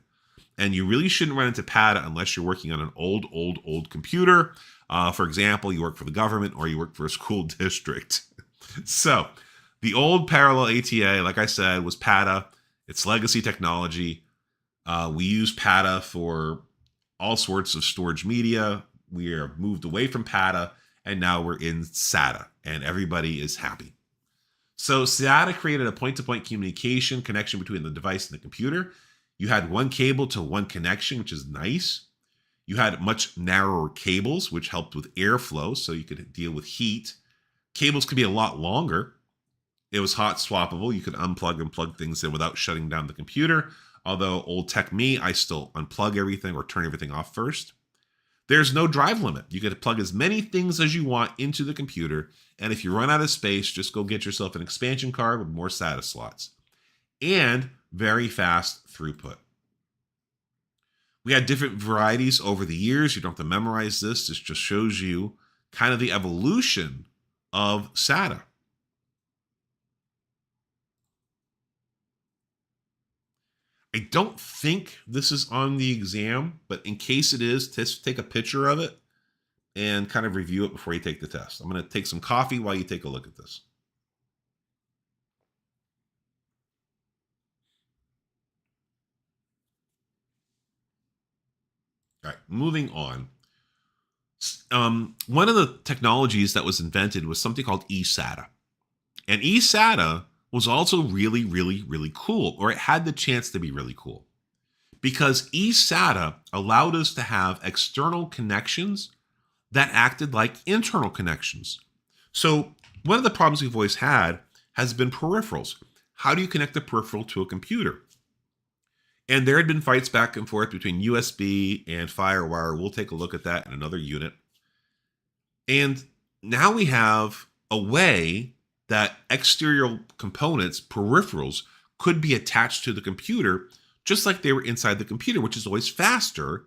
And you really shouldn't run into PATA unless you're working on an old computer. For example, you work for the government or you work for a school district. So the old parallel ATA, like I said, was PATA. It's legacy technology. We use PATA for all sorts of storage media. We are moved away from PATA, and now we're in SATA, and everybody is happy. So SATA created a point-to-point communication connection between the device and the computer. You had one cable to one connection, which is nice. You had much narrower cables, which helped with airflow, so you could deal with heat. Cables could be a lot longer. It was hot swappable. You could unplug and plug things in without shutting down the computer. Although old tech me, I still unplug everything or turn everything off first. There's no drive limit. You could plug as many things as you want into the computer. And if you run out of space, just go get yourself an expansion card with more SATA slots. And very fast throughput. We had different varieties over the years. You don't have to memorize this. This just shows you kind of the evolution of SATA. I don't think this is on the exam, but in case it is, just take a picture of it and kind of review it before you take the test. I'm going to take some coffee while you take a look at this. All right, moving on. One of the technologies that was invented was something called eSATA. And eSATA was also really, really, really cool, or it had the chance to be really cool, because eSATA allowed us to have external connections that acted like internal connections. So one of the problems we've always had has been peripherals. How do you connect a peripheral to a computer? And there had been fights back and forth between USB and FireWire. We'll take a look at that in another unit. And now we have a way that exterior components, peripherals, could be attached to the computer just like they were inside the computer, which is always faster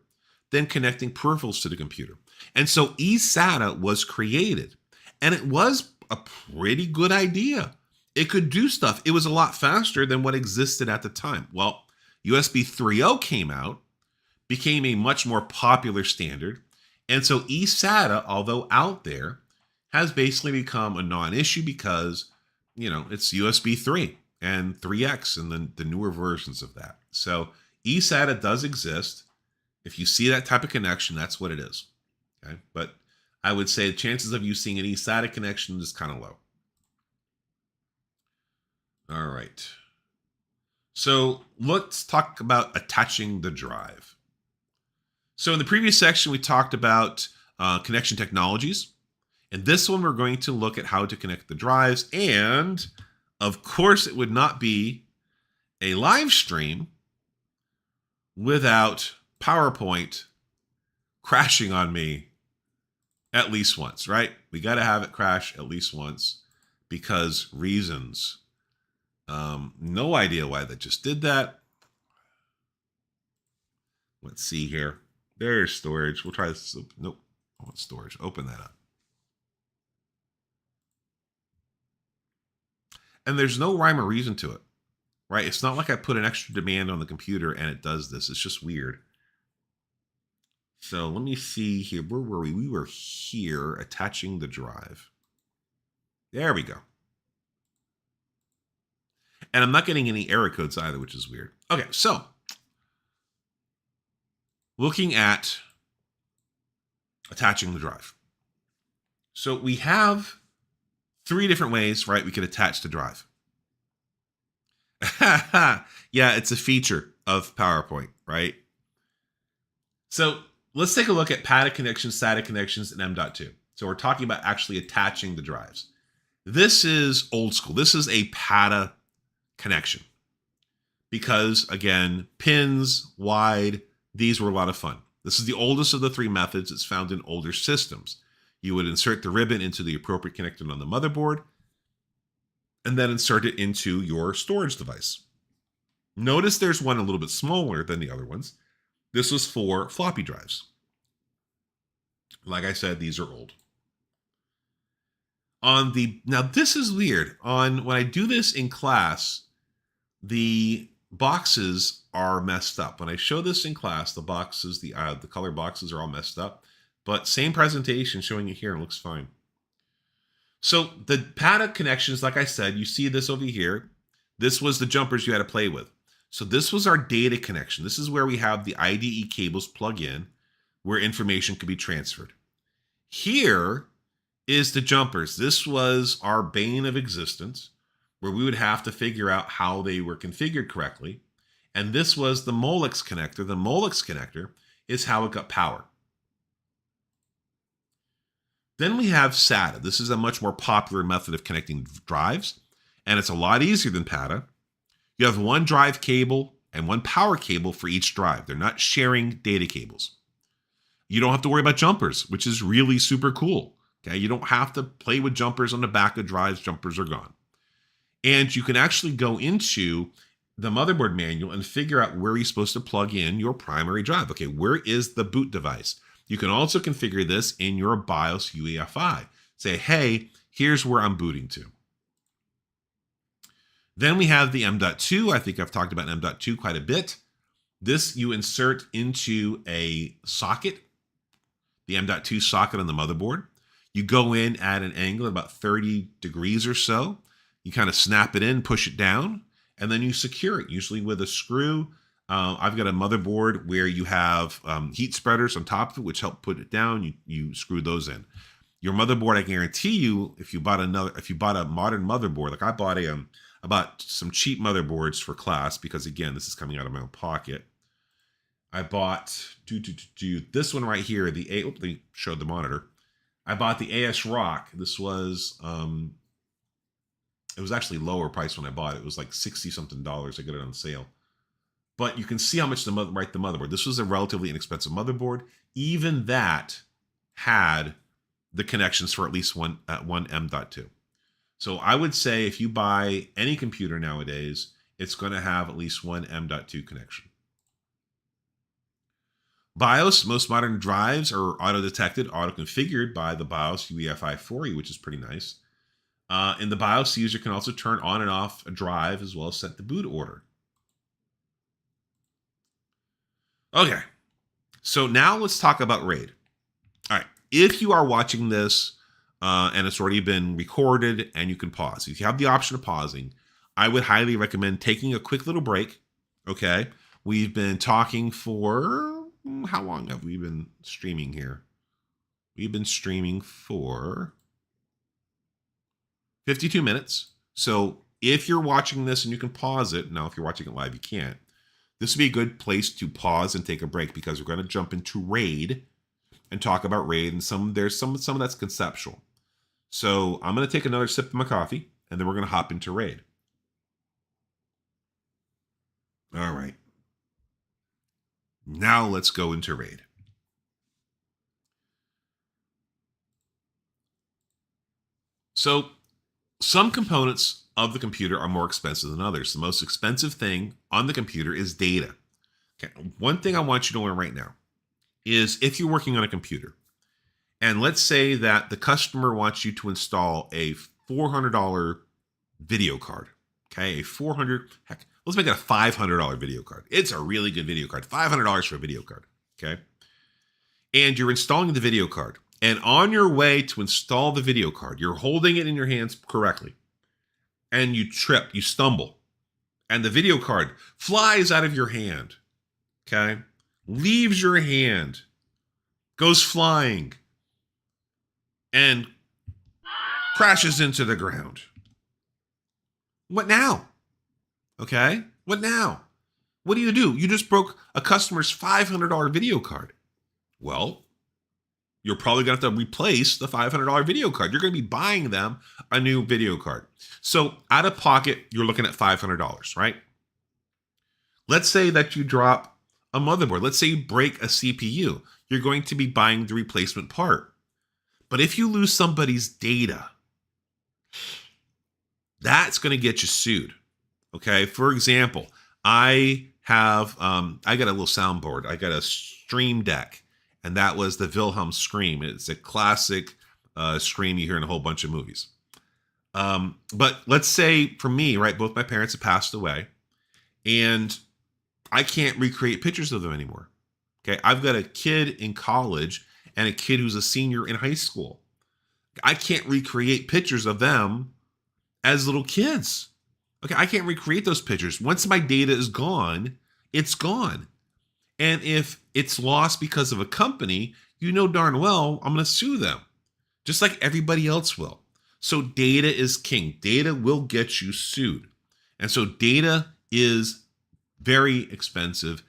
than connecting peripherals to the computer. And so eSATA was created, and it was a pretty good idea. It could do stuff. It was a lot faster than what existed at the time. Well, USB 3.0 came out, became a much more popular standard, and so eSATA, although out there, has basically become a non-issue because, it's USB 3 and 3X and then the newer versions of that. So eSATA does exist. If you see that type of connection, that's what it is. Okay, but I would say the chances of you seeing an eSATA connection is kind of low. All right. So let's talk about attaching the drive. So in the previous section, we talked about connection technologies. In this one, we're going to look at how to connect the drives. And of course, it would not be a live stream without PowerPoint crashing on me at least once, right? We got to have it crash at least once because reasons. No idea why that just did that. Let's see here. There's storage. We'll try this. Nope. I want storage. Open that up. And there's no rhyme or reason to it, right? It's not like I put an extra demand on the computer and it does this. It's just weird. So let me see here. Where were we? We were here attaching the drive. There we go. And I'm not getting any error codes either, which is weird. Okay, so looking at attaching the drive. So we have 3 different ways, right, we could attach the drive. Yeah, it's a feature of PowerPoint, right? So let's take a look at PATA connections, SATA connections, and M.2. So we're talking about actually attaching the drives. This is old school. This is a PATA connection because, again, pins, wide, these were a lot of fun. This is the oldest of the 3 methods. It's found in older systems. You would insert the ribbon into the appropriate connector on the motherboard and then insert it into your storage device. Notice there's one a little bit smaller than the other ones. This was for floppy drives. Like I said, these are old. Now this is weird. When I do this in class, the boxes are messed up. When I show this in class, the boxes, the color boxes are all messed up. But same presentation showing it here, and it looks fine. So the PATA connections, like I said, you see this over here. This was the jumpers you had to play with. So this was our data connection. This is where we have the IDE cables plug in, where information could be transferred. Here is the jumpers. This was our bane of existence, where we would have to figure out how they were configured correctly. And this was the Molex connector. The Molex connector is how it got power. Then we have SATA. This is a much more popular method of connecting drives, and it's a lot easier than PATA. You have one drive cable and one power cable for each drive. They're not sharing data cables. You don't have to worry about jumpers, which is really super cool. Okay, you don't have to play with jumpers on the back of drives. Jumpers are gone. And you can actually go into the motherboard manual and figure out where you're supposed to plug in your primary drive. Okay, where is the boot device? You can also configure this in your BIOS UEFI. Say, hey, here's where I'm booting to. Then we have the M.2. I think I've talked about M.2 quite a bit. This you insert into a socket, the M.2 socket on the motherboard. You go in at an angle of about 30 degrees or so. You kind of snap it in, push it down, and then you secure it, usually with a screw. I've got a motherboard where you have heat spreaders on top of it, which help put it down. You screw those in. Your motherboard, I guarantee you, if you bought a modern motherboard, like I bought some cheap motherboards for class because again, this is coming out of my own pocket. I bought this one right here. They showed the monitor. I bought the AS Rock. This was it was actually lower price when I bought it. It was like $60 something. I got it on sale. But you can see how much the motherboard. This was a relatively inexpensive motherboard. Even that had the connections for at least one M.2. So I would say if you buy any computer nowadays, it's going to have at least one M.2 connection. BIOS, most modern drives are auto-detected, auto-configured by the BIOS UEFI for you, which is pretty nice. In the BIOS, the user can also turn on and off a drive as well as set the boot order. Okay, so now let's talk about RAID. All right, if you are watching this and it's already been recorded and you can pause, if you have the option of pausing, I would highly recommend taking a quick little break. Okay, we've been talking for, how long have we been streaming here? We've been streaming for 52 minutes. So if you're watching this and you can pause it, now if you're watching it live, you can't. This would be a good place to pause and take a break because we're going to jump into RAID and talk about RAID, and there's some of that's conceptual. So I'm going to take another sip of my coffee and then we're going to hop into RAID. All right. Now let's go into RAID. So some components of the computer are more expensive than others. The most expensive thing on the computer is data. Okay. One thing I want you to learn right now is if you're working on a computer, and let's say that the customer wants you to install a $400 video card. Okay, let's make it a $500 video card. It's a really good video card. $500 for a video card. Okay, and you're installing the video card. And on your way to install the video card, you're holding it in your hands correctly. And you trip, you stumble. And the video card flies out of your hand. Okay? Leaves your hand. Goes flying. And crashes into the ground. What now? Okay? What now? What do? You just broke a customer's $500 video card. Well, you're probably going to have to replace the $500 video card. You're going to be buying them a new video card. So out of pocket, you're looking at $500, right? Let's say that you drop a motherboard. Let's say you break a CPU. You're going to be buying the replacement part. But if you lose somebody's data, that's going to get you sued. Okay. For example, I got a little soundboard. I got a Stream Deck. And that was the Wilhelm scream. It's a classic scream you hear in a whole bunch of movies. But let's say for me, right, both my parents have passed away and I can't recreate pictures of them anymore. Okay, I've got a kid in college and a kid who's a senior in high school. I can't recreate pictures of them as little kids. Okay, I can't recreate those pictures. Once my data is gone, it's gone. And if it's lost because of a company, you know darn well I'm going to sue them, just like everybody else will. So data is king. Data will get you sued. And so data is very expensive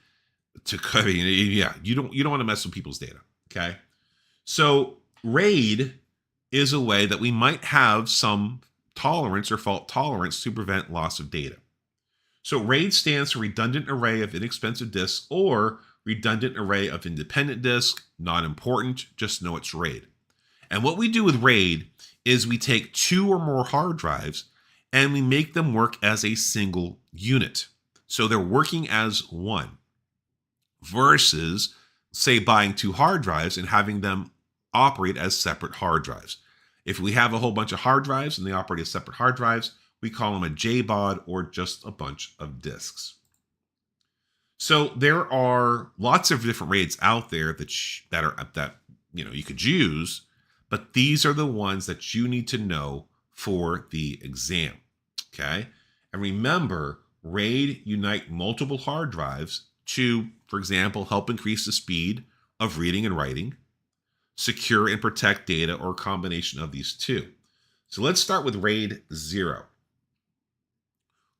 to cover. Yeah, you don't want to mess with people's data, okay? So RAID is a way that we might have some tolerance or fault tolerance to prevent loss of data. So RAID stands for Redundant Array of Inexpensive Disks or Redundant Array of Independent Disks. Not important, just know it's RAID. And what we do with RAID is we take 2 or more hard drives and we make them work as a single unit. So they're working as one versus, say, buying 2 hard drives and having them operate as separate hard drives. If we have a whole bunch of hard drives and they operate as separate hard drives, we call them a JBOD or just a bunch of disks. So there are lots of different RAIDs out there that you could use, but these are the ones that you need to know for the exam. Okay? And remember, RAID unite multiple hard drives to, for example, help increase the speed of reading and writing, secure and protect data, or a combination of these two. So let's start with RAID 0.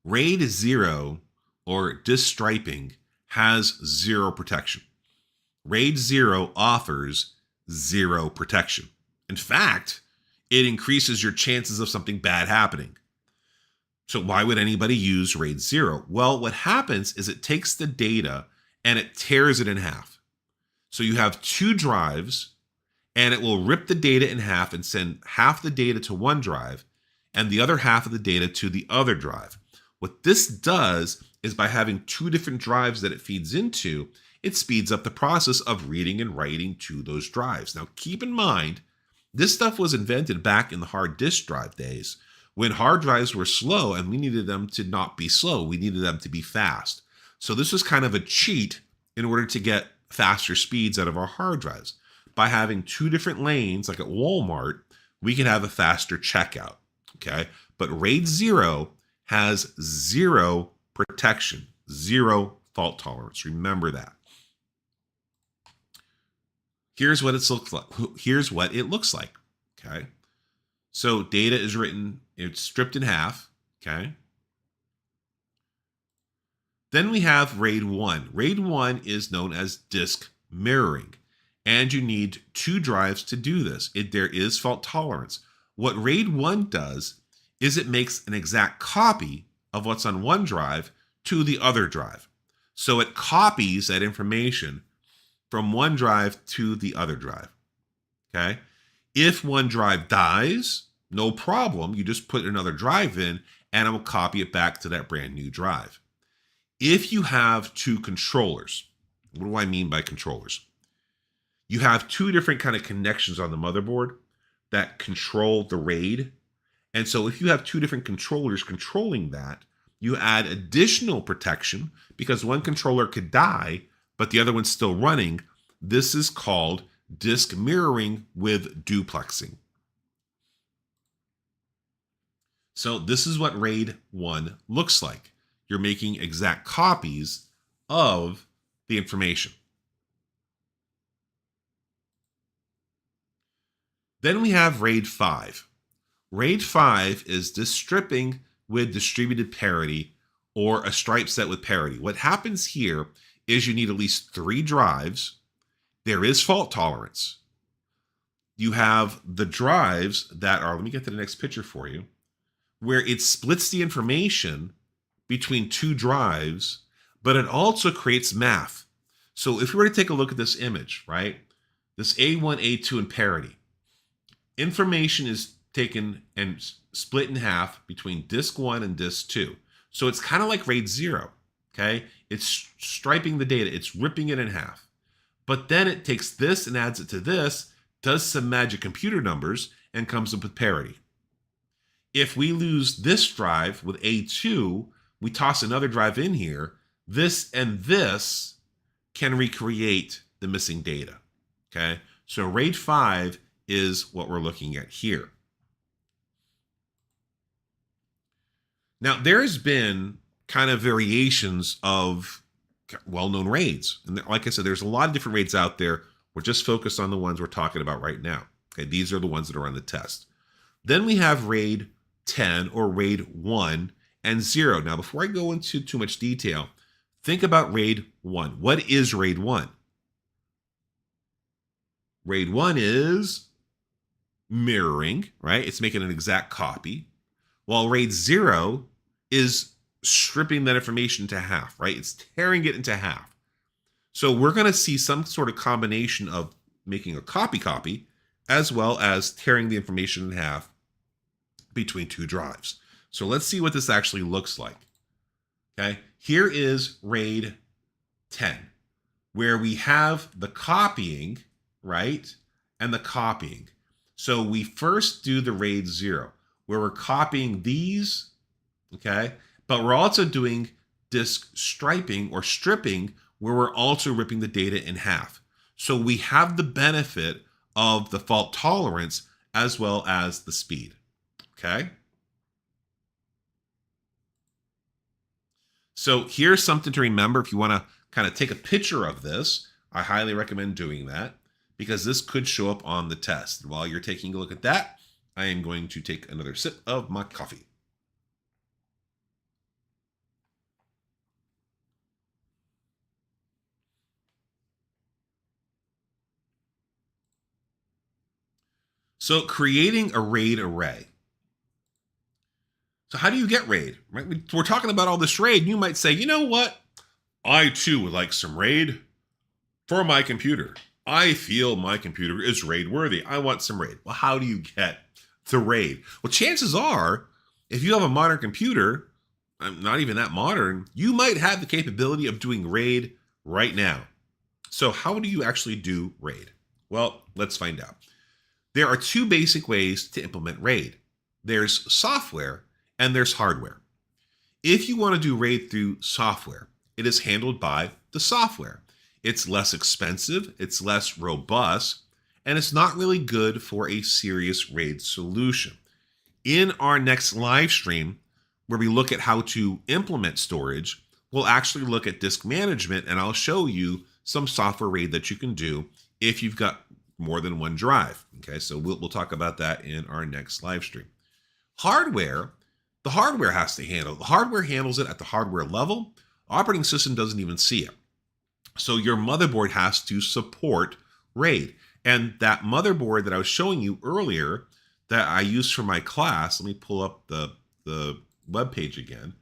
RAID 0, or disk striping, has zero protection. RAID 0 offers zero protection. In fact, it increases your chances of something bad happening. So why would anybody use RAID 0? Well, what happens is it takes the data and it tears it in half. So you have two drives, and it will rip the data in half and send half the data to one drive and the other half of the data to the other drive. What this does is, by having two different drives that it feeds into, it speeds up the process of reading and writing to those drives. Now, keep in mind, this stuff was invented back in the hard disk drive days, when hard drives were slow and we needed them to not be slow. We needed them to be fast. So this was kind of a cheat in order to get faster speeds out of our hard drives. By having two different lanes, like at Walmart, we can have a faster checkout, okay? But RAID 0 has zero protection, zero fault tolerance. Remember that. Here's what it looks like, okay? So data is written, it's stripped in half, okay? Then we have RAID 1. RAID 1 is known as disk mirroring, and you need two drives to do this. There is fault tolerance. What RAID 1 does is it makes an exact copy of what's on one drive to the other drive. So it copies that information from one drive to the other drive, okay? If one drive dies, no problem. You just put another drive in and it will copy it back to that brand new drive. If you have two controllers, what do I mean by controllers? You have two different kind of connections on the motherboard that control the RAID. And so if you have two different controllers controlling that, you add additional protection because one controller could die, but the other one's still running. This is called disk mirroring with duplexing. So this is what RAID 1 looks like. You're making exact copies of the information. Then we have RAID 5. RAID 5 is disk stripping with distributed parity, or a stripe set with parity. What happens here is you need at least 3 drives. There is fault tolerance. You have the drives that are, let me get to the next picture for you, where it splits the information between 2 drives, but it also creates math. So if we were to take a look at this image, right, this A1, A2 in parity, information is taken and split in half between disk 1 and disk 2. So it's kind of like RAID 0, okay? It's striping the data, it's ripping it in half. But then it takes this and adds it to this, does some magic computer numbers, and comes up with parity. If we lose this drive with A2, we toss another drive in here, this and this can recreate the missing data, okay? So RAID 5 is what we're looking at here. Now, there's been kind of variations of well-known RAIDs. And like I said, there's a lot of different RAIDs out there. We're just focused on the ones we're talking about right now. Okay, these are the ones that are on the test. Then we have RAID 10 or RAID 1 and 0. Now, before I go into too much detail, think about RAID 1. What is RAID 1? RAID 1 is mirroring, right? It's making an exact copy. While RAID 0 is stripping that information to half, right? It's tearing it into half. So we're going to see some sort of combination of making a copy, as well as tearing the information in half between 2 drives. So let's see what this actually looks like. Okay, here is RAID 10, where we have the copying, right? And the copying. So we first do the RAID 0, where we're copying these, okay? But we're also doing disk striping or stripping, where we're also ripping the data in half. So we have the benefit of the fault tolerance as well as the speed, okay? So here's something to remember if you want to kind of take a picture of this. I highly recommend doing that because this could show up on the test. While you're taking a look at that, I am going to take another sip of my coffee. So creating a RAID array. So how do you get RAID? Right? We're talking about all this RAID. And you might say, you know what? I too would like some RAID for my computer. I feel my computer is RAID worthy. I want some RAID. Well, how do you get the RAID? Well, chances are, if you have a modern computer, not even that modern, you might have the capability of doing RAID right now. So how do you actually do RAID? Well, let's find out. There are two basic ways to implement RAID. There's software and there's hardware. If you want to do RAID through software, it is handled by the software. It's less expensive, it's less robust, and it's not really good for a serious RAID solution. In our next live stream, where we look at how to implement storage, we'll actually look at disk management, and I'll show you some software RAID that you can do if you've got more than one drive. Okay, so we'll talk about that in our next live stream. Hardware, the hardware has to handle. The hardware handles it at the hardware level. Operating system doesn't even see it. So your motherboard has to support RAID. And that motherboard that I was showing you earlier that I used for my class, let me pull up the web page again.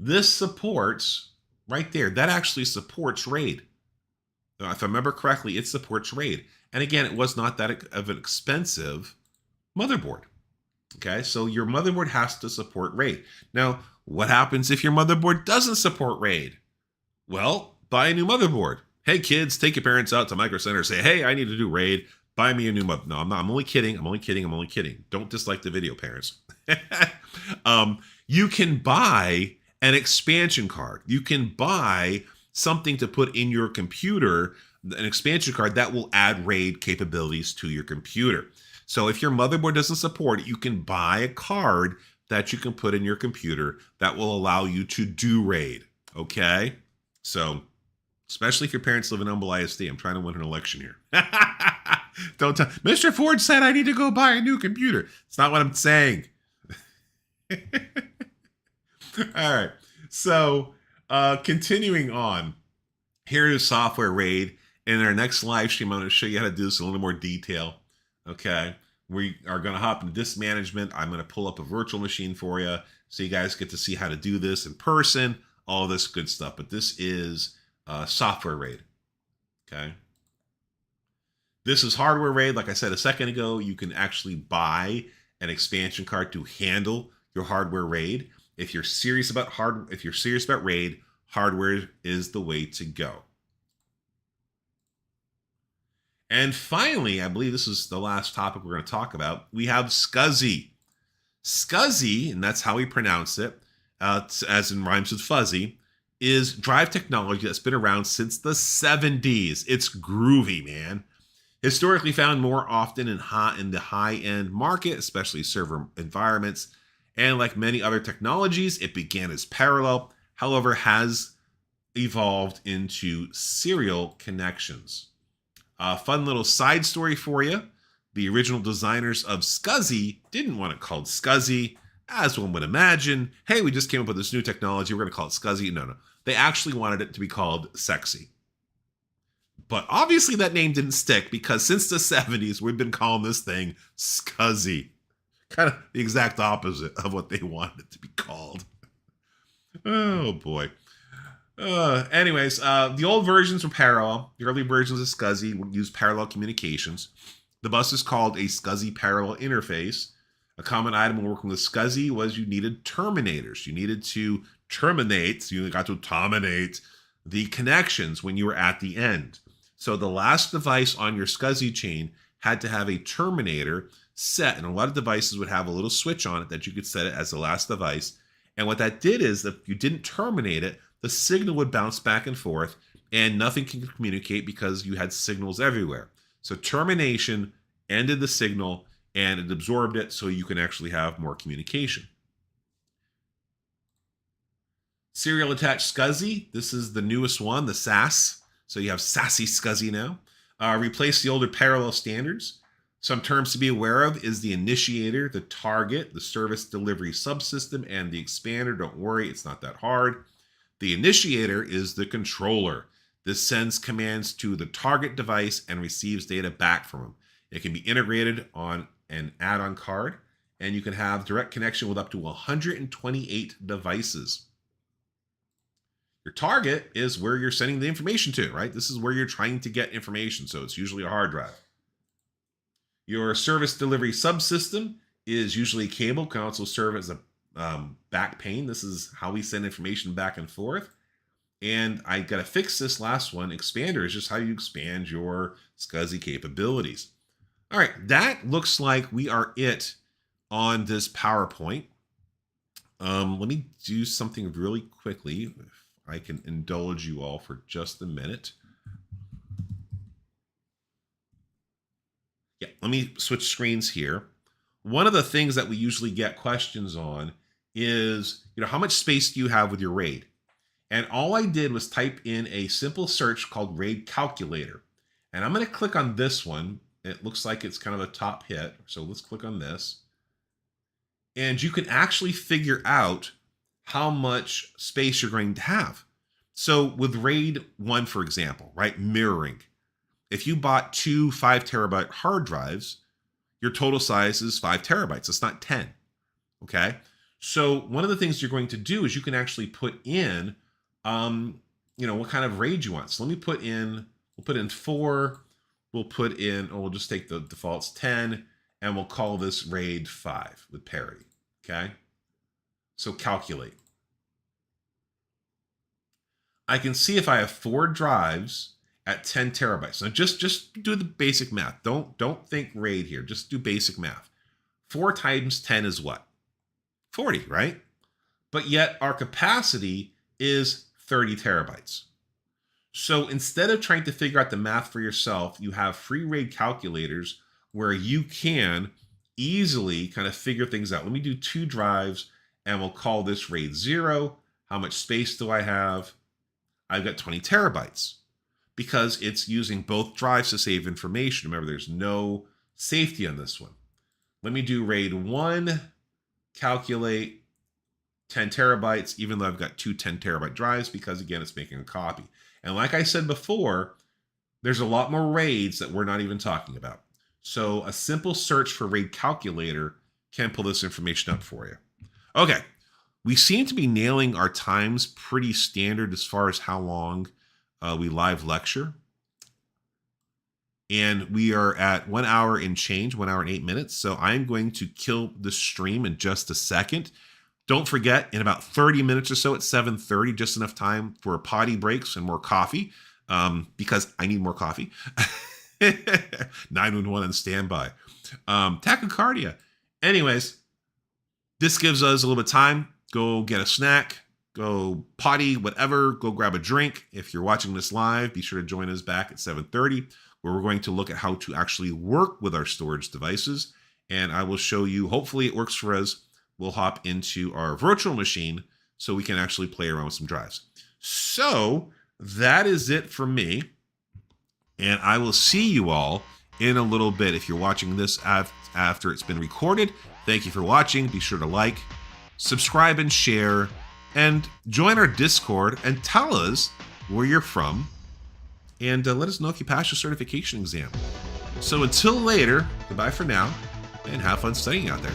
This supports, right there, that actually supports RAID. If I remember correctly, it supports RAID. And again, it was not that of an expensive motherboard. Okay, so your motherboard has to support RAID. Now, what happens if your motherboard doesn't support RAID? Well, buy a new motherboard. Hey kids, take your parents out to Micro Center and say, hey, I need to do RAID. Buy me a new motherboard. No, I'm only kidding. I'm only kidding. Don't dislike the video, parents. You can buy an expansion card. You can buy something to put in your computer, an expansion card that will add RAID capabilities to your computer. So if your motherboard doesn't support it, you can buy a card that you can put in your computer that will allow you to do RAID. Okay? So, especially if your parents live in Humble ISD. I'm trying to win an election here. Don't tell. Mr. Ford said I need to go buy a new computer. It's not what I'm saying. All right. So, continuing on, here is software RAID. In our next live stream, I'm going to show you how to do this in a little more detail. Okay. We are going to hop into disk management. I'm going to pull up a virtual machine for you so you guys get to see how to do this in person, all this good stuff. But this is software RAID. Okay. This is hardware RAID. Like I said a second ago, you can actually buy an expansion card to handle your hardware RAID. If you're serious about RAID, hardware is the way to go. And finally, I believe this is the last topic we're going to talk about. We have SCSI. SCSI, and that's how we pronounce it, as in rhymes with fuzzy, is drive technology that's been around since the 70s. It's groovy, man. Historically found more often in the high-end market, especially server environments. And like many other technologies, it began as parallel, however, has evolved into serial connections. A fun little side story for you. The original designers of SCSI didn't want it called SCSI, as one would imagine. Hey, we just came up with this new technology. We're going to call it SCSI. No. They actually wanted it to be called sexy. But obviously that name didn't stick because since the 70s, we've been calling this thing SCSI. Kind of the exact opposite of what they wanted it to be called. Oh, boy. Anyways, the old versions were parallel. The early versions of SCSI would use parallel communications. The bus is called a SCSI parallel interface. A common item when working with SCSI was you needed terminators. You needed to terminate, so you got to terminate the connections when you were at the end. So the last device on your SCSI chain had to have a terminator set, and a lot of devices would have a little switch on it that you could set it as the last device. And what that did is that if you didn't terminate it, the signal would bounce back and forth and nothing can communicate because you had signals everywhere. So termination ended the signal and it absorbed it so you can actually have more communication. Serial attached SCSI. This is the newest one, the SAS. So you have SASI SCSI now. Replace the older parallel standards. Some terms to be aware of is the initiator, the target, the service delivery subsystem, and the expander. Don't worry, it's not that hard. The initiator is the controller. This sends commands to the target device and receives data back from them. It can be integrated on an add-on card, and you can have direct connection with up to 128 devices. Your target is where you're sending the information to, right? This is where you're trying to get information, so it's usually a hard drive. Your service delivery subsystem is usually a cable, can also serve as a back pane. This is how we send information back and forth. And I got to fix this last one. Expander is just how you expand your SCSI capabilities. All right, that looks like we are it on this PowerPoint. Let me do something really quickly, if I can indulge you all for just a minute. Yeah, let me switch screens here. One of the things that we usually get questions on is, how much space do you have with your RAID? And all I did was type in a simple search called RAID calculator. And I'm going to click on this one. It looks like it's kind of a top hit. So let's click on this. And you can actually figure out how much space you're going to have. So with RAID 1, for example, right, mirroring. If you bought 2 5 terabyte hard drives, your total size is 5 terabytes. It's not 10. Okay. So one of the things you're going to do is you can actually put in, what kind of RAID you want. So let me we'll put in 4. We'll just take the defaults 10, and we'll call this RAID 5 with parity. Okay. So calculate. I can see if I have 4 drives at 10 terabytes. Now just do the basic math. Don't think RAID here. Just do basic math. 4 times 10 is what? 40, right? But yet our capacity is 30 terabytes. So instead of trying to figure out the math for yourself, you have free RAID calculators where you can easily kind of figure things out. Let me do 2 drives, and we'll call this RAID 0. How much space do I have? I've got 20 terabytes. Because it's using both drives to save information. Remember, there's no safety on this one. Let me do RAID 1, calculate 10 terabytes, even though I've got 2 10 terabyte drives, because again, it's making a copy. And like I said before, there's a lot more RAIDs that we're not even talking about. So a simple search for RAID calculator can pull this information up for you. Okay, we seem to be nailing our times pretty standard as far as how long we live lecture. And we are at 1 hour and change, 1 hour and 8 minutes. So I'm going to kill the stream in just a second. Don't forget, in about 30 minutes or so at 7:30, just enough time for potty breaks and more coffee, because I need more coffee. 911 on standby. Tachycardia. Anyways, this gives us a little bit of time. Go get a snack. Go potty, whatever, go grab a drink. If you're watching this live, be sure to join us back at 7:30, where we're going to look at how to actually work with our storage devices. And I will show you, hopefully it works for us. We'll hop into our virtual machine so we can actually play around with some drives. So that is it for me. And I will see you all in a little bit. If you're watching this after it's been recorded, thank you for watching. Be sure to like, subscribe, and share. And join our Discord and tell us where you're from. And let us know if you passed your certification exam. So until later, goodbye for now, and have fun studying out there.